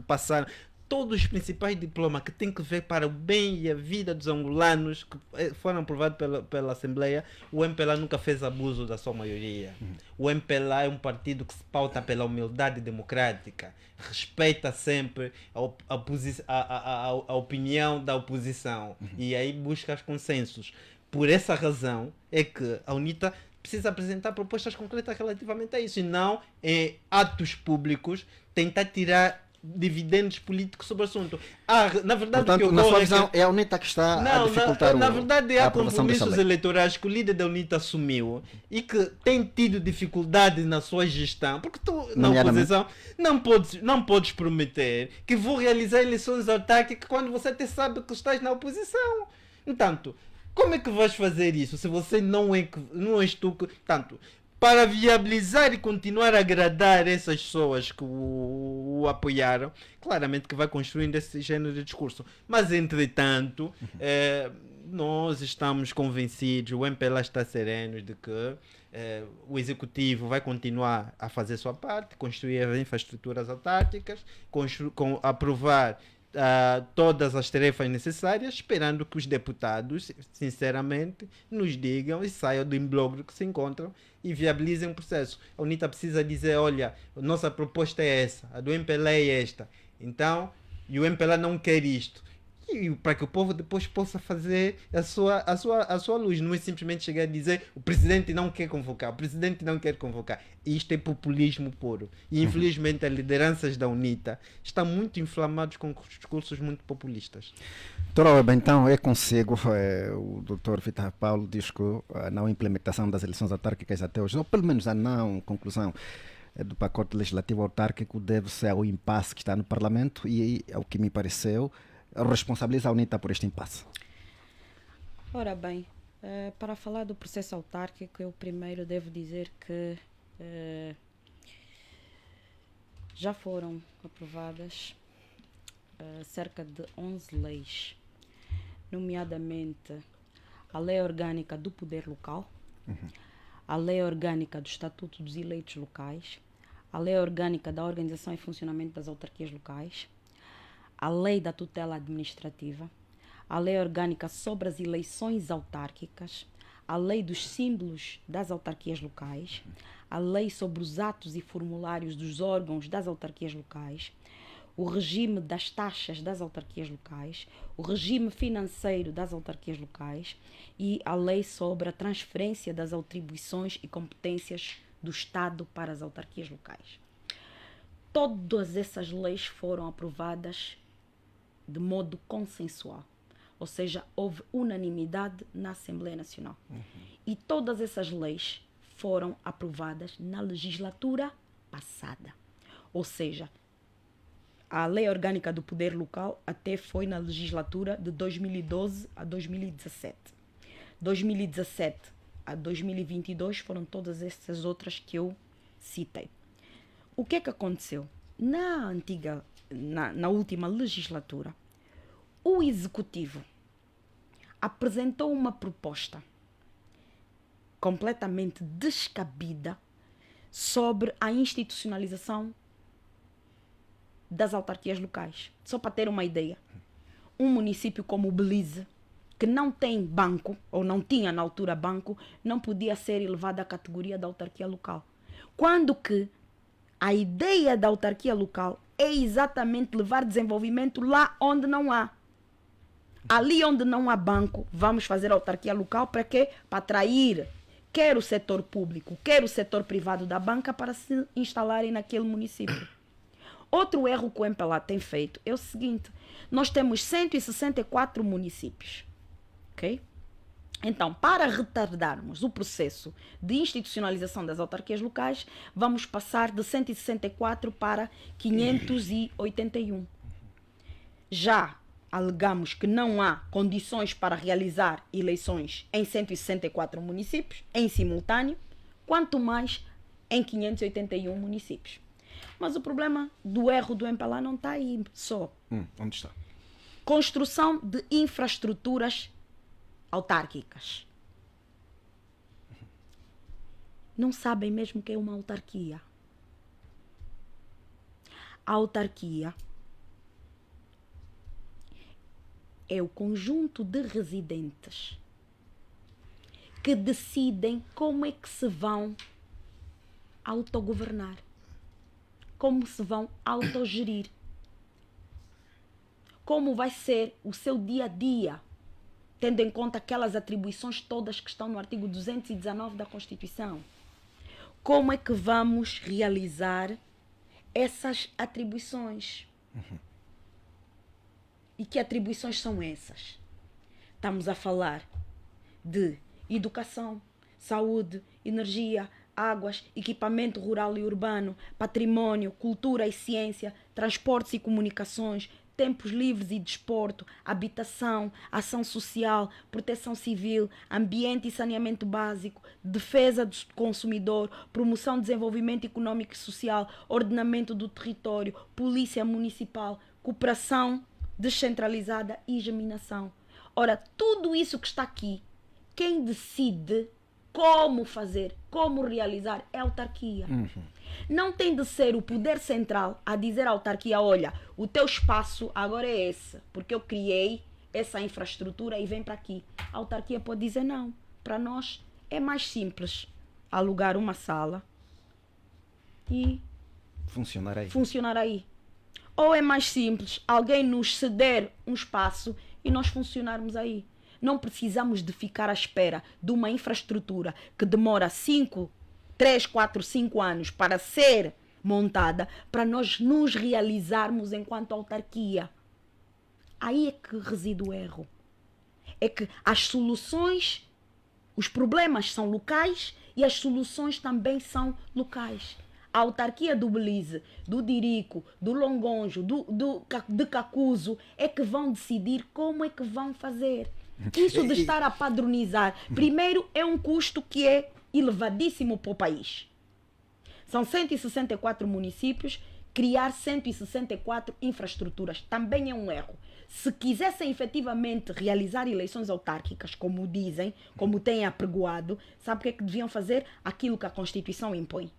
passaram, todos os principais diplomas que têm que ver para o bem e a vida dos angolanos que foram aprovados pela Assembleia, o MPLA nunca fez abuso da sua maioria. O MPLA é um partido que se pauta pela humildade democrática, respeita sempre a opinião da oposição e aí busca os consensos. Por essa razão é que a UNITA precisa apresentar propostas concretas relativamente a isso, e não em atos públicos tentar tirar dividendos políticos sobre o assunto. Na verdade, portanto, o que na sua ocorre visão, é a UNITA que está a dificultar na verdade, há compromissos lei eleitorais que o líder da UNITA assumiu e que tem tido dificuldades na sua gestão, porque tu, na oposição, não podes prometer que vou realizar eleições autárquicas quando você até sabe que estás na oposição. Entanto, como é que vais fazer isso se você não és tu que... Tanto, para viabilizar e continuar a agradar essas pessoas que o apoiaram, claramente que vai construindo esse género de discurso. Mas, entretanto, nós estamos convencidos, o MPLA está sereno de que o Executivo vai continuar a fazer sua parte, construir as infraestruturas autárquicas, aprovar todas as tarefas necessárias, esperando que os deputados, sinceramente, nos digam e saiam do imbróglio que se encontram e viabilizem o processo. A UNITA precisa dizer, olha, a nossa proposta é essa, a do MPLA é esta. Então, e o MPLA não quer isto. E para que o povo depois possa fazer a sua luz. Não é simplesmente chegar a dizer o presidente não quer convocar, o presidente não quer convocar. Isto é populismo puro. E infelizmente as lideranças da UNITA estão muito inflamados com discursos muito populistas. Doutor, então é consigo, o doutor Fita Paulo diz que a não implementação das eleições autárquicas até hoje, ou pelo menos a não conclusão do pacote legislativo autárquico, deve-se ao impasse que está no Parlamento e, ao que me pareceu, responsabiliza a UNITA por este impasse? Ora bem, para falar do processo autárquico, eu primeiro devo dizer que já foram aprovadas cerca de 11 leis, nomeadamente a Lei Orgânica do Poder Local, a Lei Orgânica do Estatuto dos Eleitos Locais, a Lei Orgânica da Organização e Funcionamento das Autarquias Locais, a Lei da Tutela Administrativa, a Lei Orgânica sobre as Eleições Autárquicas, a Lei dos Símbolos das Autarquias Locais, a Lei sobre os Atos e Formulários dos Órgãos das Autarquias Locais, o regime das taxas das autarquias locais, o regime financeiro das autarquias locais e a lei sobre a transferência das atribuições e competências do Estado para as autarquias locais. Todas essas leis foram aprovadas de modo consensual, ou seja, houve unanimidade na Assembleia Nacional. E todas essas leis foram aprovadas na legislatura passada, ou seja, a Lei Orgânica do Poder Local até foi na legislatura de 2012 a 2017. 2017 a 2022 foram todas essas outras que eu citei. O que é que aconteceu? Na última legislatura, o Executivo apresentou uma proposta completamente descabida sobre a institucionalização das autarquias locais. Só para ter uma ideia, um município como Belize, que não tem banco, ou não tinha na altura banco, não podia ser elevado à categoria da autarquia local. Quando que a ideia da autarquia local é exatamente levar desenvolvimento lá onde não há. Ali onde não há banco, vamos fazer autarquia local para quê? Para atrair quer o setor público, quer o setor privado da banca para se instalarem naquele município. Outro erro que o MPLA tem feito é o seguinte: nós temos 164 municípios, ok? Então, para retardarmos o processo de institucionalização das autarquias locais, vamos passar de 164 para 581. Já alegamos que não há condições para realizar eleições em 164 municípios, em simultâneo, quanto mais em 581 municípios. Mas o problema do erro do MPLA não está aí só. Onde está? Construção de infraestruturas autárquicas. Não sabem mesmo o que é uma autarquia. A autarquia é o conjunto de residentes que decidem como é que se vão autogovernar, como se vão autogerir, como vai ser o seu dia a dia, tendo em conta aquelas atribuições todas que estão no artigo 219 da Constituição. Como é que vamos realizar essas atribuições? E que atribuições são essas? Estamos a falar de educação, saúde, energia, águas, equipamento rural e urbano, património, cultura e ciência, transportes e comunicações, tempos livres e desporto, habitação, ação social, proteção civil, ambiente e saneamento básico, defesa do consumidor, promoção de desenvolvimento econômico e social, ordenamento do território, polícia municipal, cooperação descentralizada e geminação. Ora, tudo isso que está aqui, quem decide como fazer, como realizar é a autarquia. Não tem de ser o poder central a dizer à autarquia: olha, o teu espaço agora é esse, porque eu criei essa infraestrutura e vem para aqui. A autarquia pode dizer: não, para nós é mais simples alugar uma sala e funcionar aí. Ou é mais simples alguém nos ceder um espaço e nós funcionarmos aí. Não precisamos de ficar à espera de uma infraestrutura que demora 3, 4, 5 anos para ser montada, para nós nos realizarmos enquanto autarquia. Aí é que reside o erro. É que as soluções, os problemas são locais e as soluções também são locais. A a autarquia do Belize, do Dirico, do Longonjo, de Cacuzo, é que vão decidir como é que vão fazer. Isso de estar a padronizar, primeiro é um custo que é elevadíssimo para o país. São 164 municípios, criar 164 infraestruturas também é um erro. Se quisessem efetivamente realizar eleições autárquicas, como dizem, como têm apregoado, sabe o que é que deviam fazer? Aquilo que a Constituição impõe.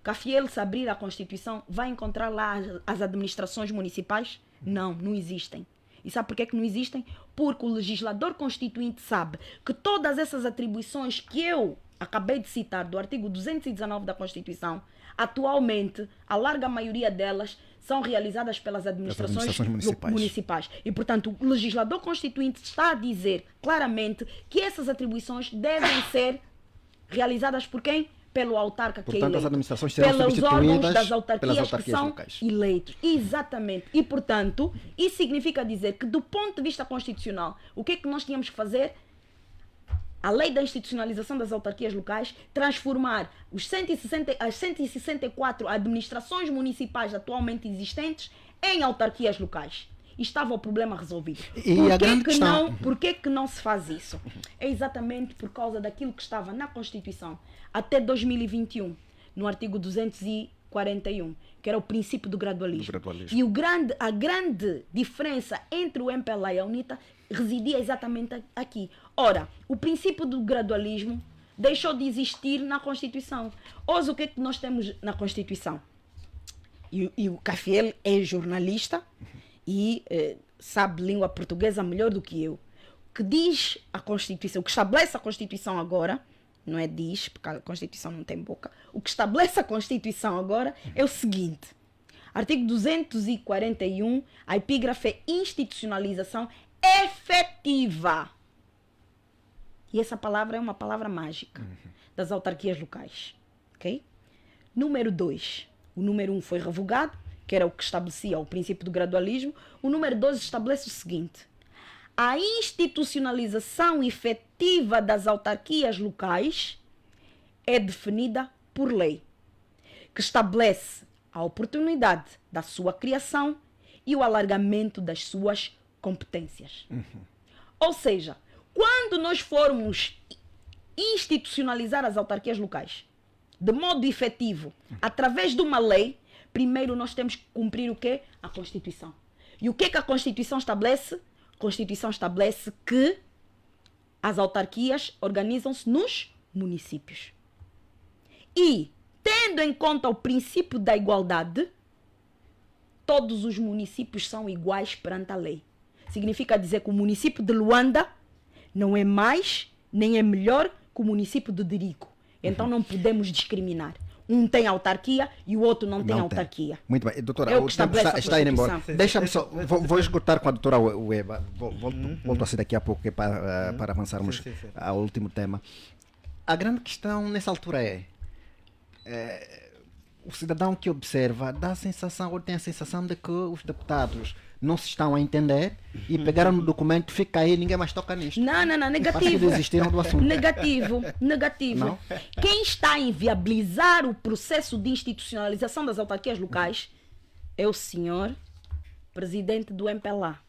Cafiel, se abrir a Constituição, vai encontrar lá as administrações municipais? Não, não existem. E sabe por que não existem? Porque o legislador constituinte sabe que todas essas atribuições que eu acabei de citar do artigo 219 da Constituição, atualmente, a larga maioria delas são realizadas pelas administrações municipais. E, portanto, o legislador constituinte está a dizer claramente que essas atribuições devem ser realizadas por quem? Pelo autarca que é eleito. Portanto, as administrações serão pelos órgãos das pelas autarquias que são locais. eleitos. Exatamente. E, portanto, isso significa dizer que, do ponto de vista constitucional, o que é que nós tínhamos que fazer? A lei da institucionalização das autarquias locais, transformar as 164 administrações municipais atualmente existentes em autarquias locais. E estava o problema resolvido. Por que não se faz isso? É exatamente por causa daquilo que estava na Constituição até 2021, no artigo 241, que era o princípio do gradualismo. E a grande diferença entre o MPLA e a UNITA residia exatamente aqui. Ora, o princípio do gradualismo deixou de existir na Constituição. Hoje, o que é que nós temos na Constituição? E o Cafiel é jornalista e sabe língua portuguesa melhor do que eu. O que diz a Constituição, o que estabelece a Constituição agora, não é diz, porque a Constituição não tem boca, o que estabelece a Constituição agora é o seguinte: artigo 241, a epígrafe é institucionalização efetiva. E essa palavra é uma palavra mágica das autarquias locais. Ok? Número 2. O número 1 foi revogado, que era o que estabelecia o princípio do gradualismo. O número 2 estabelece o seguinte: a institucionalização efetiva das autarquias locais é definida por lei, que estabelece a oportunidade da sua criação e o alargamento das suas competências. Ou seja, quando nós formos institucionalizar as autarquias locais de modo efetivo, através de uma lei, primeiro nós temos que cumprir o quê? A Constituição. E o que é que a Constituição estabelece? A Constituição estabelece que as autarquias organizam-se nos municípios. E, tendo em conta o princípio da igualdade, todos os municípios são iguais perante a lei. Significa dizer que o município de Luanda não é mais nem é melhor que o município de Dirico. Então não podemos discriminar. Um tem autarquia e o outro não tem autarquia. Muito bem, doutora, É o o que tempo estabelece está a indo embora. Constituição. Deixa-me só, vou esgotar com a doutora Ueba. Volto assim daqui a pouco para avançarmos ao último tema. A grande questão nessa altura é o cidadão que observa dá a sensação, ou tem a sensação de que os deputados não se estão a entender e pegaram no documento, fica aí, ninguém mais toca nisto. Não, Parece que negativo. desistiram do assunto. Negativo. Não? Quem está a inviabilizar o processo de institucionalização das autarquias locais é o senhor presidente do MPLA.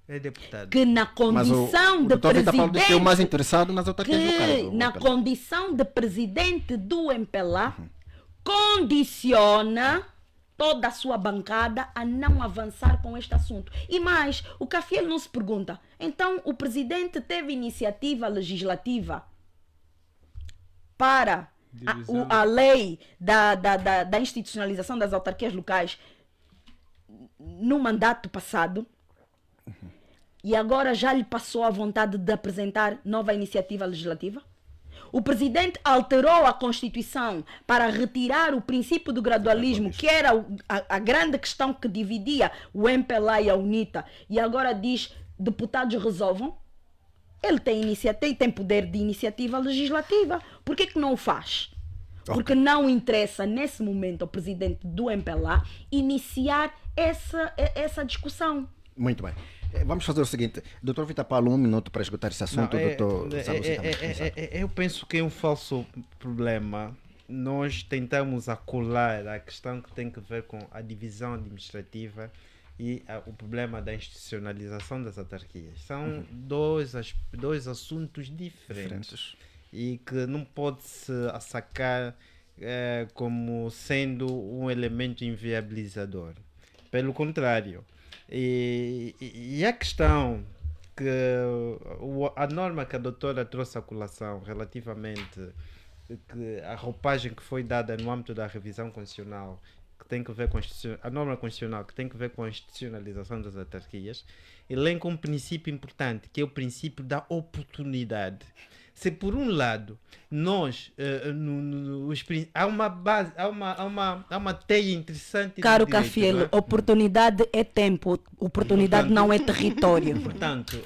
É deputado. Que na condição de doutor Vitor Paulo diz que é o presidente, mais interessado nas autarquias locais. na condição de presidente do MPLA, condiciona toda a sua bancada a não avançar com este assunto. E mais, o Cafiel não se pergunta, então o presidente teve iniciativa legislativa para a lei da institucionalização das autarquias locais no mandato passado, e agora já lhe passou a vontade de apresentar nova iniciativa legislativa? O presidente alterou a Constituição para retirar o princípio do gradualismo, que era a grande questão que dividia o MPLA e a UNITA, e agora diz: deputados resolvam. Ele tem poder de iniciativa legislativa. Por que não o faz? Porque não interessa nesse momento ao presidente do MPLA iniciar essa discussão. Muito bem. Vamos fazer o seguinte, doutor Vitor Paulo, 1 minuto para esgotar esse assunto. Eu penso que é um falso problema nós tentamos acolar a questão que tem que ver com a divisão administrativa e o problema da institucionalização das autarquias. São dois assuntos diferentes e que não pode-se sacar como sendo um elemento inviabilizador. Pelo contrário. E a questão que a norma que a doutora trouxe à colação relativamente que a roupagem que foi dada no âmbito da revisão constitucional que tem que ver com a norma constitucional que tem que ver com a institucionalização das autarquias, elenca um princípio importante, que é o princípio da oportunidade. Se por um lado nós há uma base, há uma teia interessante. Caro Cafielo, oportunidade é tempo, oportunidade não é território. Portanto,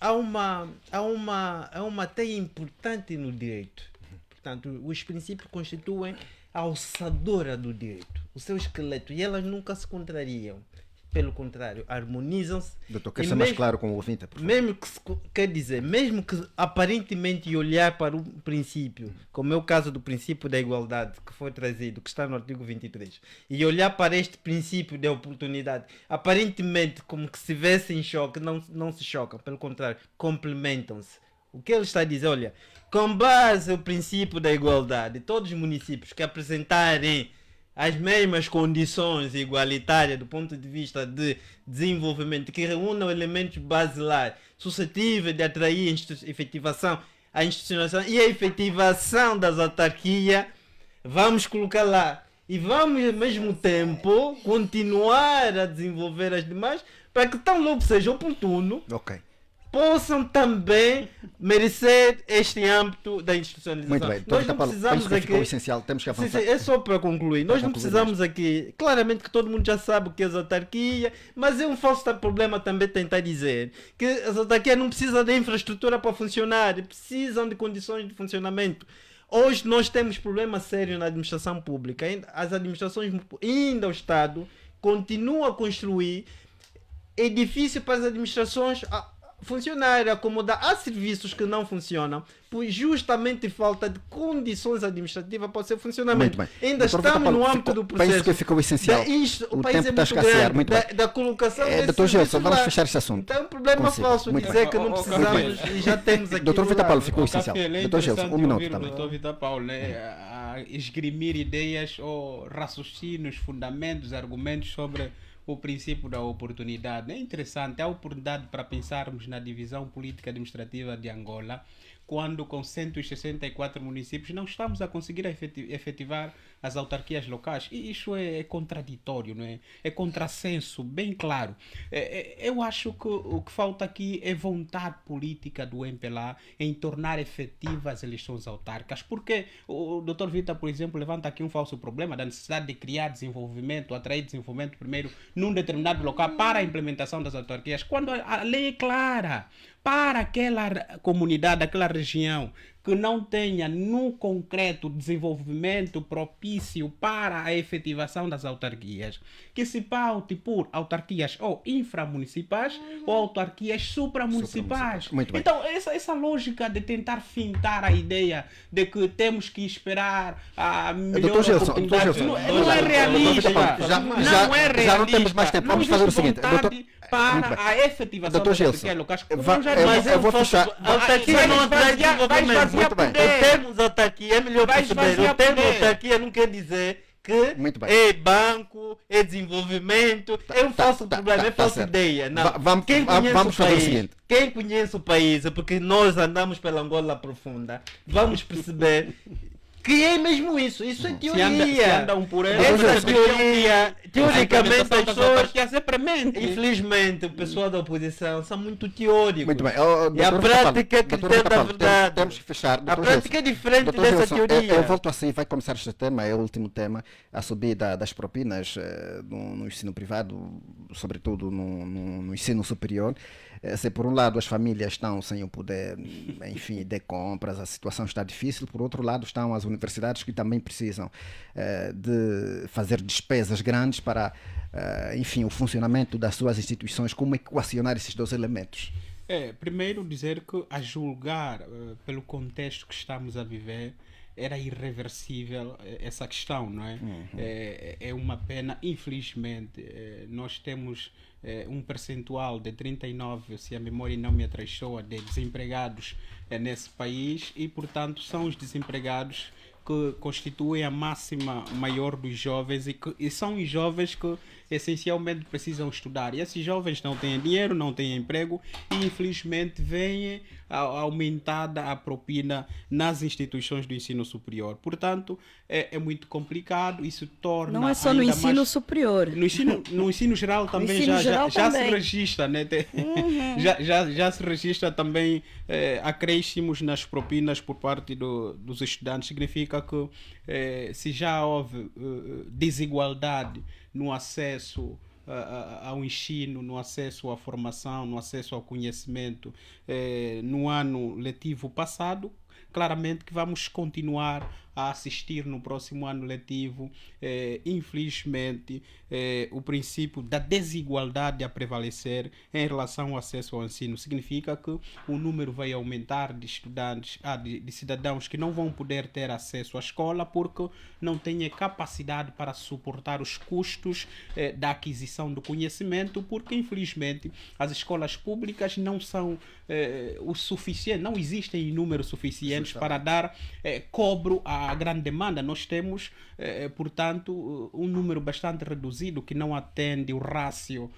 há uma teia importante no direito. Portanto, os princípios constituem a alçadora do direito, o seu esqueleto, e elas nunca se contrariam. Pelo contrário, harmonizam-se. Doutor, quer ser mais claro com o ouvinte, por favor. Mesmo que, quer dizer, mesmo que aparentemente olhar para o princípio, como é o caso do princípio da igualdade que foi trazido, que está no artigo 23, e olhar para este princípio da oportunidade, aparentemente como que se estivesse em choque, não se chocam, pelo contrário, complementam-se. O que ele está a dizer, olha, com base no princípio da igualdade, todos os municípios que apresentarem as mesmas condições igualitárias do ponto de vista de desenvolvimento, que reúnam elementos basilares suscetíveis de atrair a institucionalização e a efetivação das autarquias, vamos colocar lá. E vamos, ao mesmo tempo, continuar a desenvolver as demais para que tão logo seja oportuno, possam também merecer este âmbito da institucionalização. Muito bem, nós não precisamos aqui, ficou essencial, temos que avançar. É só para concluir, nós não precisamos aqui, claramente que todo mundo já sabe o que é as autarquias, mas é um falso problema também tentar dizer que as autarquias não precisam de infraestrutura para funcionar, precisam de condições de funcionamento. Hoje nós temos problema sério na administração pública, as administrações, ainda o Estado, continua a construir edifício para as administrações funcionar, acomodar. Há serviços que não funcionam por justamente falta de condições administrativas para o seu funcionamento. Ainda estamos no âmbito do processo. Penso que ficou essencial. O país tempo está a escassear. Muito bem. Da colocação Doutor Gelson, vamos fechar este assunto. Então é um problema falso dizer que não precisamos e já temos aqui. Doutor Vitor Paulo, ficou essencial. Doutor Gelson, um minuto também. Doutor Vitor Paulo, a esgrimir ideias ou raciocínios, fundamentos, argumentos sobre o princípio da oportunidade. É interessante, há oportunidade para pensarmos na divisão política administrativa de Angola, quando com 164 municípios não estamos a conseguir efetivar as autarquias locais. E isso é contraditório, não é? É contrassenso, bem claro. Eu acho que o que falta aqui é vontade política do MPLA em tornar efetivas as eleições autárquicas, porque o Dr. Vitor, por exemplo, levanta aqui um falso problema da necessidade de criar desenvolvimento, atrair desenvolvimento primeiro num determinado local para a implementação das autarquias, quando a lei é clara. Para aquela comunidade, aquela região que não tenha no concreto desenvolvimento propício para a efetivação das autarquias, que se paute por autarquias ou inframunicipais ou autarquias supramunicipais. Então, essa lógica de tentar fintar a ideia de que temos que esperar a melhor oportunidade não é realista. Não é realista. Já não temos mais tempo. Vamos fazer o seguinte. Para a efetivação das autarquias locais. Mas eu vou fechar. A autarquia não atrai desenvolvimento. Muito bem. O termo autarquia é melhor perceber. O termo autarquia não quer dizer que é banco, é desenvolvimento, é um falso problema, é falsa ideia. Não. Vamos fazer o seguinte. Quem conhece o país, porque nós andamos pela Angola profunda, vamos perceber que é mesmo isso. Isso é teoria. Se andam por aí, essa teoria, teoricamente as pessoas, é infelizmente o pessoal da oposição são muito teóricos. Muito bem. E a prática é que tem da verdade. Temos que fechar. A prática é diferente dessa teoria. Eu volto assim, vai começar este tema, é o último tema, a subida das propinas no ensino privado, sobretudo no ensino superior. Se por um lado as famílias estão sem o poder, enfim, de compras, a situação está difícil, por outro lado estão as universidades que também precisam de fazer despesas grandes para, enfim, o funcionamento das suas instituições. Como equacionar esses dois elementos? Primeiro dizer que, a julgar pelo contexto que estamos a viver, era irreversível essa questão, não é? É uma pena, infelizmente, nós temos um percentual de 39, se a memória não me atraiçoa, de desempregados nesse país e, portanto, são os desempregados que constituem a máxima maior dos jovens e são os jovens que essencialmente precisam estudar. E esses jovens não têm dinheiro, não têm emprego e infelizmente vem aumentada a propina nas instituições do ensino superior. Portanto, é muito complicado, isso torna Não é só no ainda ensino mais... superior. No ensino geral também ensino já geral se também. registra, né? Já se registra também acréscimos nas propinas por parte dos estudantes. Significa que se já houve desigualdade no acesso ao ensino, no acesso à formação, no acesso ao conhecimento no ano letivo passado, claramente que vamos continuar a assistir no próximo ano letivo, infelizmente, o princípio da desigualdade a prevalecer em relação ao acesso ao ensino. Significa que o número vai aumentar de estudantes, de cidadãos que não vão poder ter acesso à escola porque não têm capacidade para suportar os custos da aquisição do conhecimento, porque infelizmente as escolas públicas não são o suficiente, não existem em número suficientes para dar cobro à grande demanda. Nós temos, portanto, um número bastante reduzido que não atende o rácio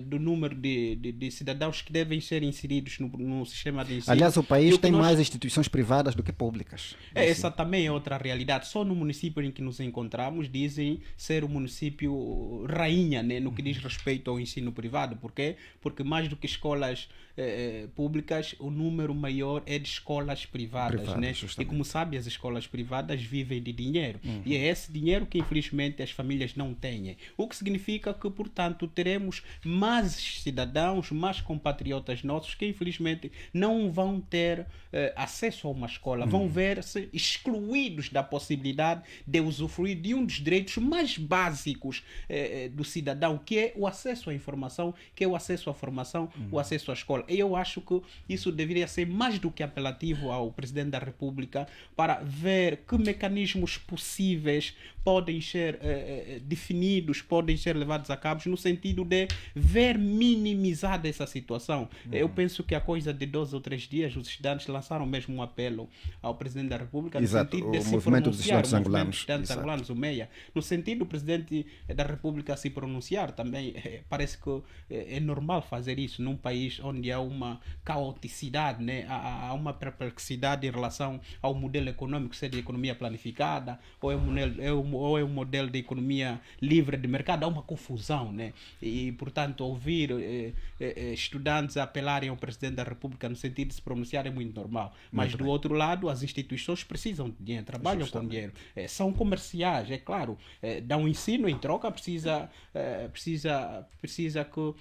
do número de cidadãos que devem ser inseridos no sistema de ensino. Aliás, o país tem mais instituições privadas do que públicas. Essa também é outra realidade. Só no município em que nos encontramos dizem ser o município rainha, né, no que diz respeito ao ensino privado. Por quê? Porque mais do que escolas públicas, o número maior é de escolas privadas, né? E como sabe, as escolas privadas vivem de dinheiro. E é esse dinheiro que infelizmente as famílias não têm. O que significa que, portanto, teremos mais cidadãos, mais compatriotas nossos que infelizmente não vão ter acesso a uma escola, vão ver-se excluídos da possibilidade de usufruir de um dos direitos mais básicos do cidadão, que é o acesso à informação, que é o acesso à formação, o acesso à escola. E eu acho que isso deveria ser mais do que apelativo ao Presidente da República para ver que mecanismos possíveis podem ser definidos, podem ser levados a cabo no sentido de ver minimizada essa situação. Eu penso que a coisa de 2 ou 3 dias os estudantes lançaram mesmo um apelo ao Presidente da República no sentido de se pronunciar, o movimento dos estudantes angolanos, o MEIA, no sentido do Presidente da República se pronunciar também. Parece que é normal fazer isso num país onde há uma caoticidade, né? Há uma perplexidade em relação ao modelo econômico, seja de economia planificada ou é um modelo de economia livre de mercado. Há uma confusão, né? E, portanto, ouvir estudantes apelarem ao Presidente da República no sentido de se pronunciar é muito normal. Mas, do outro lado, as instituições precisam de dinheiro, trabalham com dinheiro. São comerciais, é claro. Dão ensino, em troca precisa que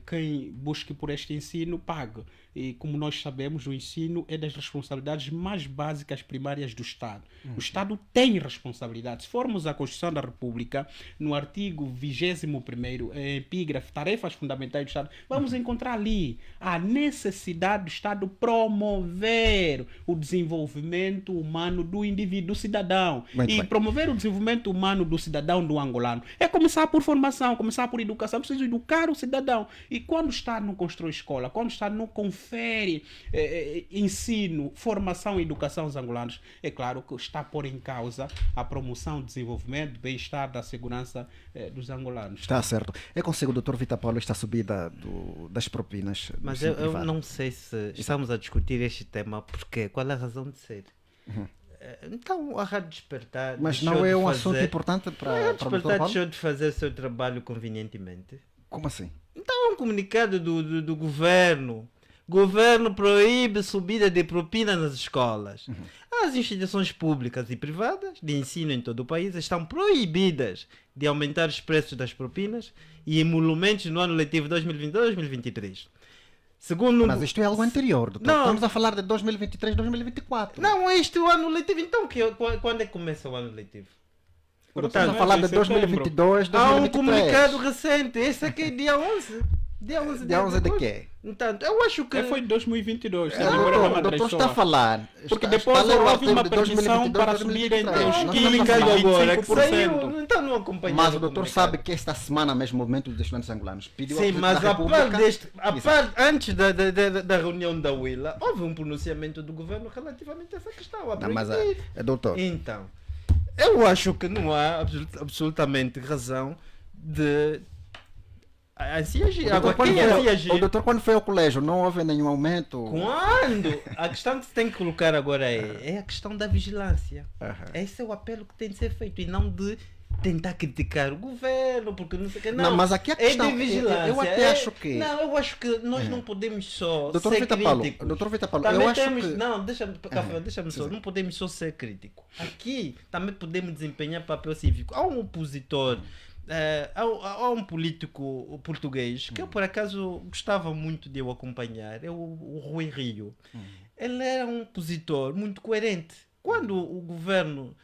quem busque por este ensino pague. E como nós sabemos, o ensino é das responsabilidades mais básicas primárias do Estado. O Estado tem responsabilidade. Se formos à Constituição da República, no artigo 21º, epígrafe, tarefas fundamentais do Estado, vamos encontrar ali a necessidade do Estado promover o desenvolvimento humano do indivíduo, do cidadão. Promover o desenvolvimento humano do cidadão, do angolano, é começar por formação, começar por educação. Preciso educar o cidadão. E quando o Estado não constrói escola, quando o Estado não confere ensino, formação e educação aos angolanos, é claro que está a pôr em causa a promoção, desenvolvimento, bem-estar, da segurança dos angolanos. Está certo. É consigo, Dr. Vitor Paulo, esta subida das propinas. Mas eu não sei se estamos a discutir este tema porque qual é a razão de ser. Então a Rádio Despertar... Mas não é um assunto importante para o Dr. Despertar Paulo? deixou de fazer o seu trabalho convenientemente. Como assim? Então é um comunicado do governo. Governo proíbe subida de propina nas escolas. As instituições públicas e privadas de ensino em todo o país estão proibidas de aumentar os preços das propinas e emolumentos no ano letivo 2022-2023. Mas isto é algo anterior, doutor. Não. Estamos a falar de 2023-2024. Não, este é o ano letivo. Então, quando é que começa o ano letivo? Estamos a falar de 2022, 2023. Há um comunicado recente. Esse aqui é dia 11. Dia 11 Dia 11 de agosto. quê? Entanto, eu acho que... Foi em 2022. O doutor está a falar. Porque está depois a ler o houve artigo uma de permissão 2022, para subir entre 2023. os Nós 15 estamos a e falar. agora, que 25%. saiu, então não acompanhei. Mas o doutor sabe que esta semana mesmo o movimento dos estudantes angolanos pediu ao Sim, Presidente mas da a par República... deste, Exato. antes da reunião da Willa, houve um pronunciamento do governo relativamente a essa questão. Não, mas, proibir. doutor, Então, eu acho que não há absolutamente razão de assim agir. Agora, quem assim agir? o doutor, quando foi ao colégio, não houve nenhum aumento? Quando? A questão que se tem que colocar agora é a questão da vigilância. Aham. Esse é o apelo que tem de ser feito e não de tentar criticar o governo, porque não sei o que. Não, mas aqui a questão- é de vigilância. eu até acho que- Não, eu acho que nós não podemos só Doutor ser Vitor Paulo, críticos. doutor Vitor Paulo, Também eu acho temos, que... não, deixa-me só, não podemos só ser crítico. Aqui também podemos desempenhar papel cívico. Há um opositor, há um político português que eu por acaso gostava muito de eu acompanhar, é o Rui Rio. Ele era um opositor muito coerente. Quando o governo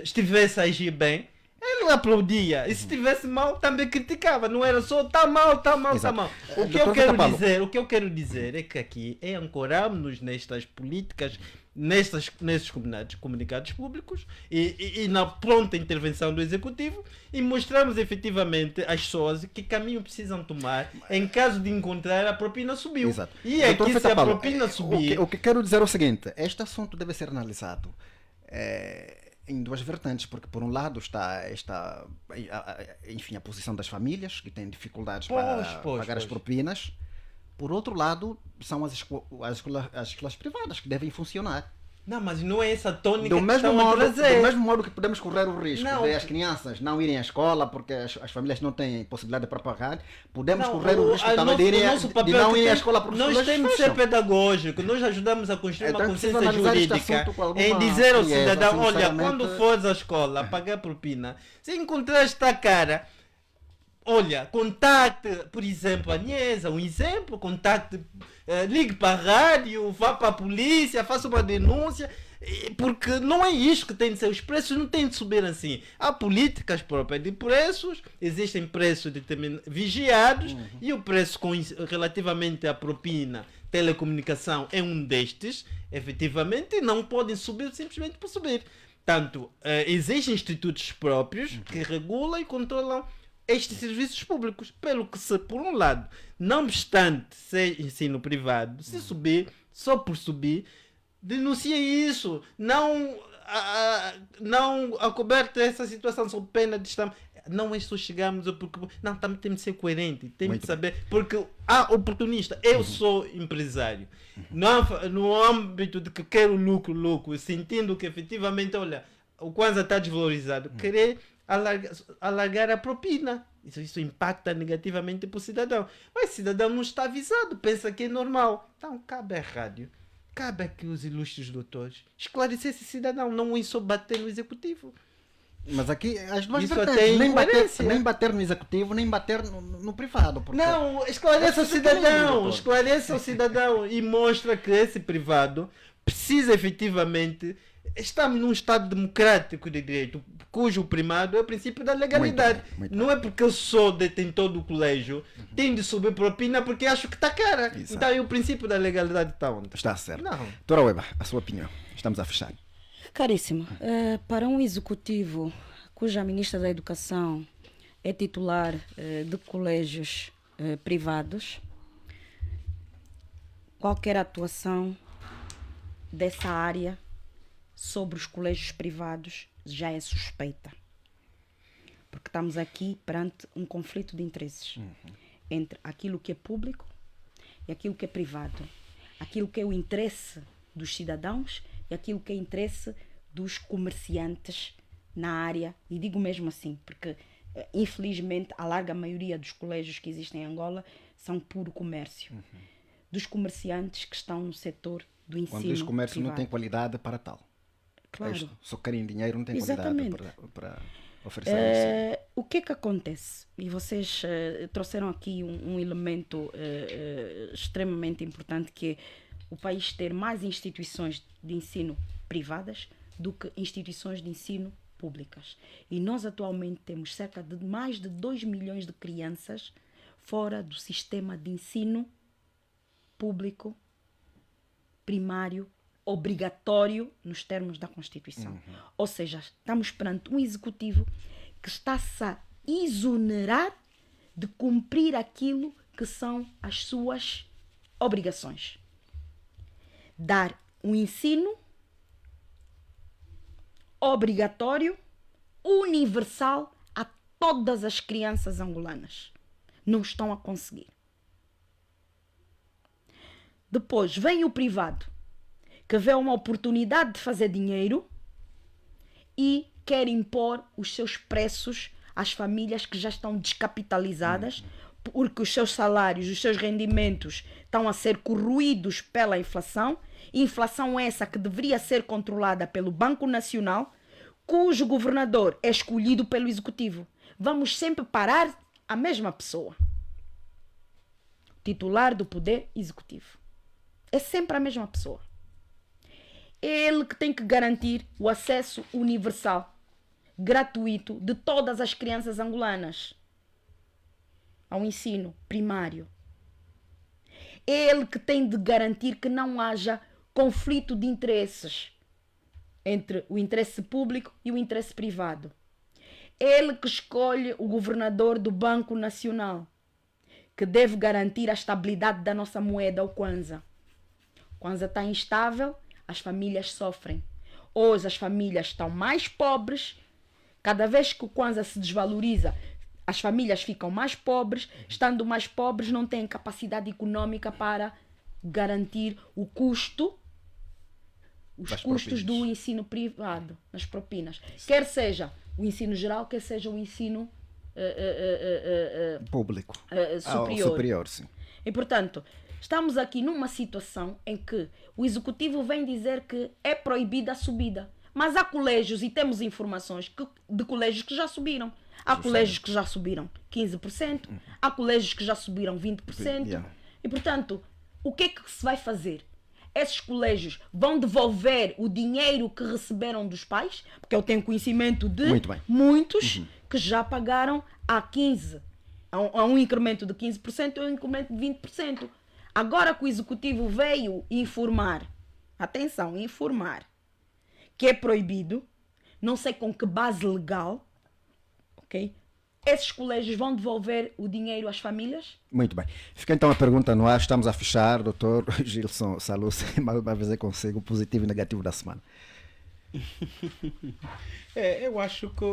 estivesse a agir bem, ele aplaudia. E se estivesse mal, também criticava. Não era só tá mal, tá mal, tá Exato. mal. O que Doutor eu quero Vitor Paulo. dizer, o que eu quero dizer é que aqui é ancorarmos nestas políticas, nesses comunicados públicos e na pronta intervenção do executivo e mostrarmos efetivamente às pessoas que caminho precisam tomar em caso de encontrar a propina subiu. Exato. E Doutor aqui se Vitor a Paulo, propina subir... o que quero dizer é o seguinte, este assunto deve ser analisado em duas vertentes, porque por um lado está enfim, a posição das famílias que têm dificuldades para pagar as propinas. Por outro lado, são as escolas privadas que devem funcionar. Não, mas não é essa tônica Do que mesmo, estão a trazer. do mesmo modo que podemos correr o risco Não. de as crianças não irem à escola porque as famílias não têm possibilidade para pagar, podemos Não, correr o risco também de não irem à escola porque os nós colégios temos de ser fecham. pedagógicos, nós ajudamos a construir Então uma é preciso consciência analisar este jurídica assunto com alguma em dizer ao frieza, cidadão, olha, sinceramente. quando fores à escola pagar propina, se encontrar esta cara, olha, contacte, por exemplo, a Niesa, um exemplo, contacte, ligue para a rádio, vá para a polícia, faça uma denúncia, porque não é isto que tem de ser, os preços não têm de subir assim. Há políticas próprias de preços, existem preços vigiados e o preço relativamente à propina, telecomunicação é um destes, efetivamente não podem subir simplesmente por subir. Tanto, existem institutos próprios que regulam e controlam estes serviços públicos, pelo que se, por um lado, não obstante ser ensino privado, se subir, só por subir, denuncia isso, não acoberta essa situação sob pena de estar... Não é só chegarmos porque... Não, também temos de ser coerente, temos de saber, porque há oportunista, eu sou empresário, no âmbito de que quero lucro, sentindo que efetivamente, olha, o Kwanza está desvalorizado, querer alargar a propina. Isso impacta negativamente para o cidadão. Mas o cidadão não está avisado, pensa que é normal. Então, cabe à rádio, cabe aqui os ilustres doutores esclarecer esse cidadão, não é só bater no executivo. Mas aqui as duas Isso vertentes, até é nem incoerência. bater no executivo, nem bater no privado. Porque Não, esclareça o Esse é o caminho, cidadão, doutor. esclareça o cidadão e mostra que esse privado precisa efetivamente... Estamos num Estado democrático de direito, cujo primado é o princípio da legalidade. Muito Não é porque eu sou detentor do colégio, tenho de subir propina porque acho que está cara. Exato. Então e o princípio da legalidade está onde? Está certo. Não. Doutora Weba, a sua opinião. Estamos a fechar. Caríssimo, para um executivo cuja ministra da Educação é titular de colégios privados, qualquer atuação dessa área sobre os colégios privados já é suspeita. Porque estamos aqui perante um conflito de interesses entre aquilo que é público e aquilo que é privado. Aquilo que é o interesse dos cidadãos e aquilo que é o interesse dos comerciantes na área. E digo mesmo assim, porque infelizmente a larga maioria dos colégios que existem em Angola são puro comércio. Dos comerciantes que estão no setor do ensino Quando diz comércio privado. não tem qualidade para tal. Claro. Isto, só querem dinheiro, não tem Exatamente. qualidade para oferecer isso. O que é que acontece? E vocês trouxeram aqui um elemento extremamente importante, que é o país ter mais instituições de ensino privadas do que instituições de ensino públicas. E nós atualmente temos cerca de mais de 2 milhões de crianças fora do sistema de ensino público, primário, obrigatório nos termos da Constituição. Ou seja, estamos perante um executivo que está-se a exonerar de cumprir aquilo que são as suas obrigações. Dar um ensino obrigatório, universal a todas as crianças angolanas. Não estão a conseguir. Depois vem o privado, que vê uma oportunidade de fazer dinheiro e quer impor os seus preços às famílias que já estão descapitalizadas, porque os seus salários, os seus rendimentos estão a ser corroídos pela inflação. Inflação essa que deveria ser controlada pelo Banco Nacional, cujo governador é escolhido pelo Executivo. Vamos sempre parar a mesma pessoa. Titular do Poder Executivo. É sempre a mesma pessoa. Ele que tem que garantir o acesso universal, gratuito, de todas as crianças angolanas ao ensino primário. Ele que tem de garantir que não haja conflito de interesses entre o interesse público e o interesse privado. Ele que escolhe o governador do Banco Nacional, que deve garantir a estabilidade da nossa moeda, o Kwanza. O Kwanza está instável, as famílias sofrem. Hoje as famílias estão mais pobres. Cada vez que o Kwanza se desvaloriza, as famílias ficam mais pobres. Estando mais pobres, não têm capacidade econômica para garantir o custo, os custos do ensino privado, nas propinas. Quer seja o ensino geral, quer seja o ensino Público. Superior. Sim. E, portanto, estamos aqui numa situação em que o Executivo vem dizer que é proibida a subida. Mas há colégios, e temos informações de colégios que já subiram. Há colégios que já subiram 15%, há colégios que já subiram 20%. Yeah. E, portanto, o que é que se vai fazer? Esses colégios vão devolver o dinheiro que receberam dos pais? Porque eu tenho conhecimento de muitos que já pagaram a 15%, a um incremento de 15% ou um incremento de 20%. Agora que o Executivo veio informar, atenção, informar, que é proibido, não sei com que base legal, ok? Esses colégios vão devolver o dinheiro às famílias? Muito bem. Fica então a pergunta no ar. Estamos a fechar, doutor Gilson Saluce, mais uma vez consigo, positivo e negativo da semana. Eu acho que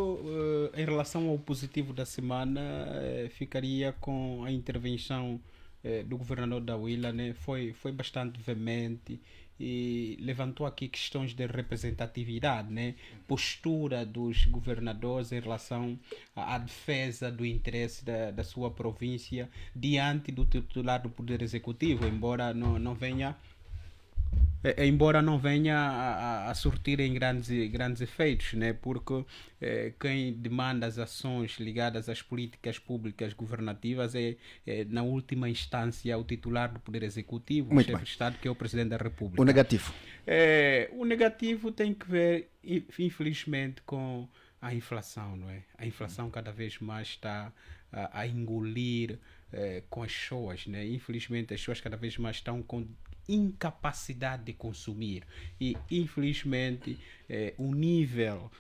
em relação ao positivo da semana, ficaria com a intervenção do governador da Huila, né? Foi bastante veemente e levantou aqui questões de representatividade, né? Postura dos governadores em relação à defesa do interesse da sua província diante do titular do Poder Executivo, embora não venha a surtir em grandes efeitos, né? Porque quem demanda as ações ligadas às políticas públicas governativas é na última instância, o titular do Poder Executivo, o chefe de Estado, que é o Presidente da República. O negativo? O negativo tem que ver, infelizmente, com a inflação, não é? A inflação cada vez mais está a engolir com as pessoas, né? Infelizmente, as pessoas cada vez mais estão com incapacidade de consumir e infelizmente o nível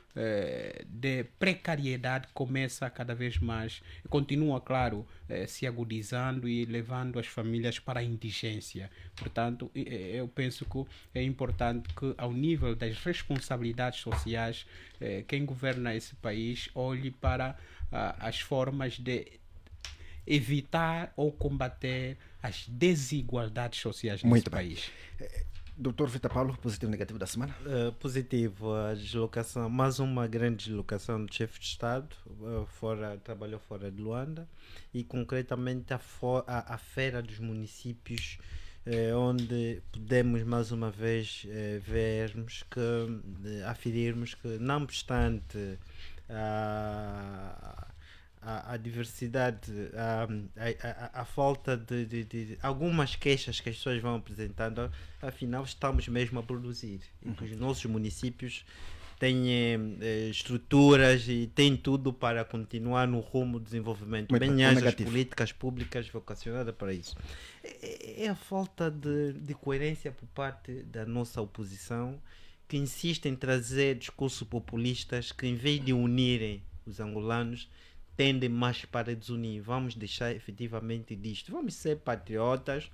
de precariedade começa cada vez mais, continua, claro, se agudizando e levando as famílias para a indigência. Portanto, eu penso que é importante que, ao nível das responsabilidades sociais, quem governa esse país olhe para as formas de evitar ou combater as desigualdades sociais nesse país. Doutor Vitor Paulo, positivo e negativo da semana? Positivo, a deslocação, mais uma grande deslocação do chefe de Estado, trabalhou fora de Luanda, e concretamente a feira dos municípios, onde podemos mais uma vez aferirmos que, não obstante a diversidade, a falta de algumas queixas que as pessoas vão apresentando, afinal estamos mesmo a produzir. E que os nossos municípios tem estruturas e tem tudo para continuar no rumo do desenvolvimento. Muito Bem, bem, haja as negativo. políticas públicas vocacionadas para isso. É a falta de coerência por parte da nossa oposição, que insiste em trazer discursos populistas que, em vez de unirem os angolanos, tendem mais para desunir. Vamos deixar efetivamente disto. Vamos ser patriotas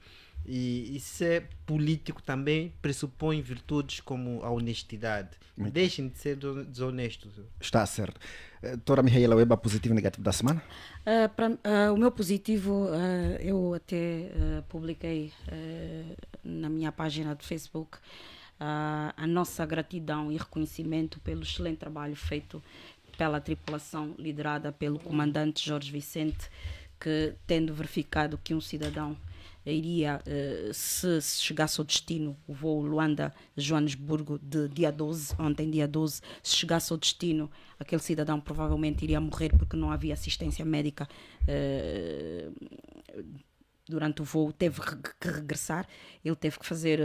e ser político também pressupõe virtudes como a honestidade. Deixem de ser desonestos. Está certo. Doutora Mihaela Weba, positivo e negativo da semana? O meu positivo, eu até publiquei na minha página do Facebook a nossa gratidão e reconhecimento pelo excelente trabalho feito pela tripulação liderada pelo comandante Jorge Vicente, que, tendo verificado que um cidadão iria, se chegasse ao destino, o voo Luanda-Joanesburgo de dia 12, ontem dia 12, se chegasse ao destino, aquele cidadão provavelmente iria morrer porque não havia assistência médica durante o voo, teve que regressar, ele teve que fazer...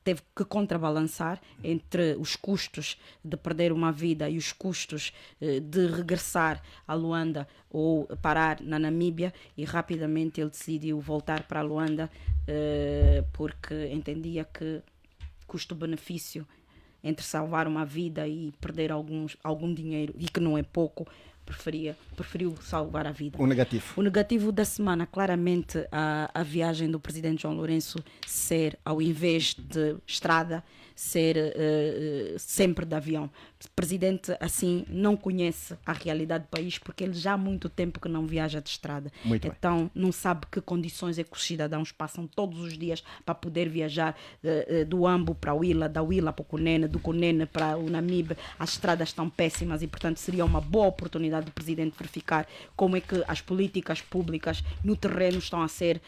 teve que contrabalançar entre os custos de perder uma vida e os custos de regressar a Luanda ou parar na Namíbia, e rapidamente ele decidiu voltar para Luanda porque entendia que custo-benefício entre salvar uma vida e perder algum dinheiro, e que não é pouco, preferiu salvar a vida. O negativo? O negativo da semana, claramente, a viagem do presidente João Lourenço ser, ao invés de estrada, ser sempre de avião. O presidente, assim, não conhece a realidade do país, porque ele já há muito tempo que não viaja de estrada. Muito bem. Então, não sabe que condições é que os cidadãos passam todos os dias para poder viajar do Ambo para o Huila, da Huila para o Cunene, do Cunene para o Namibe. As estradas estão péssimas e, portanto, seria uma boa oportunidade do presidente verificar como é que as políticas públicas no terreno estão a ser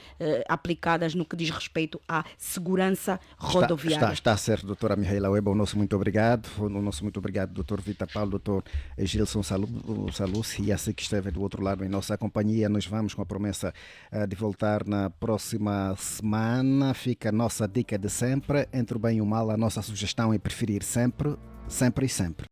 aplicadas no que diz respeito à segurança rodoviária. Está certo, doutora Mihaela Weba, o nosso muito obrigado. O nosso muito obrigado, doutor Vita Paulo, doutor Gilson Saluci, e assim que esteve do outro lado em nossa companhia. Nós vamos com a promessa de voltar na próxima semana. Fica a nossa dica de sempre: entre o bem e o mal, a nossa sugestão é preferir sempre, sempre e sempre.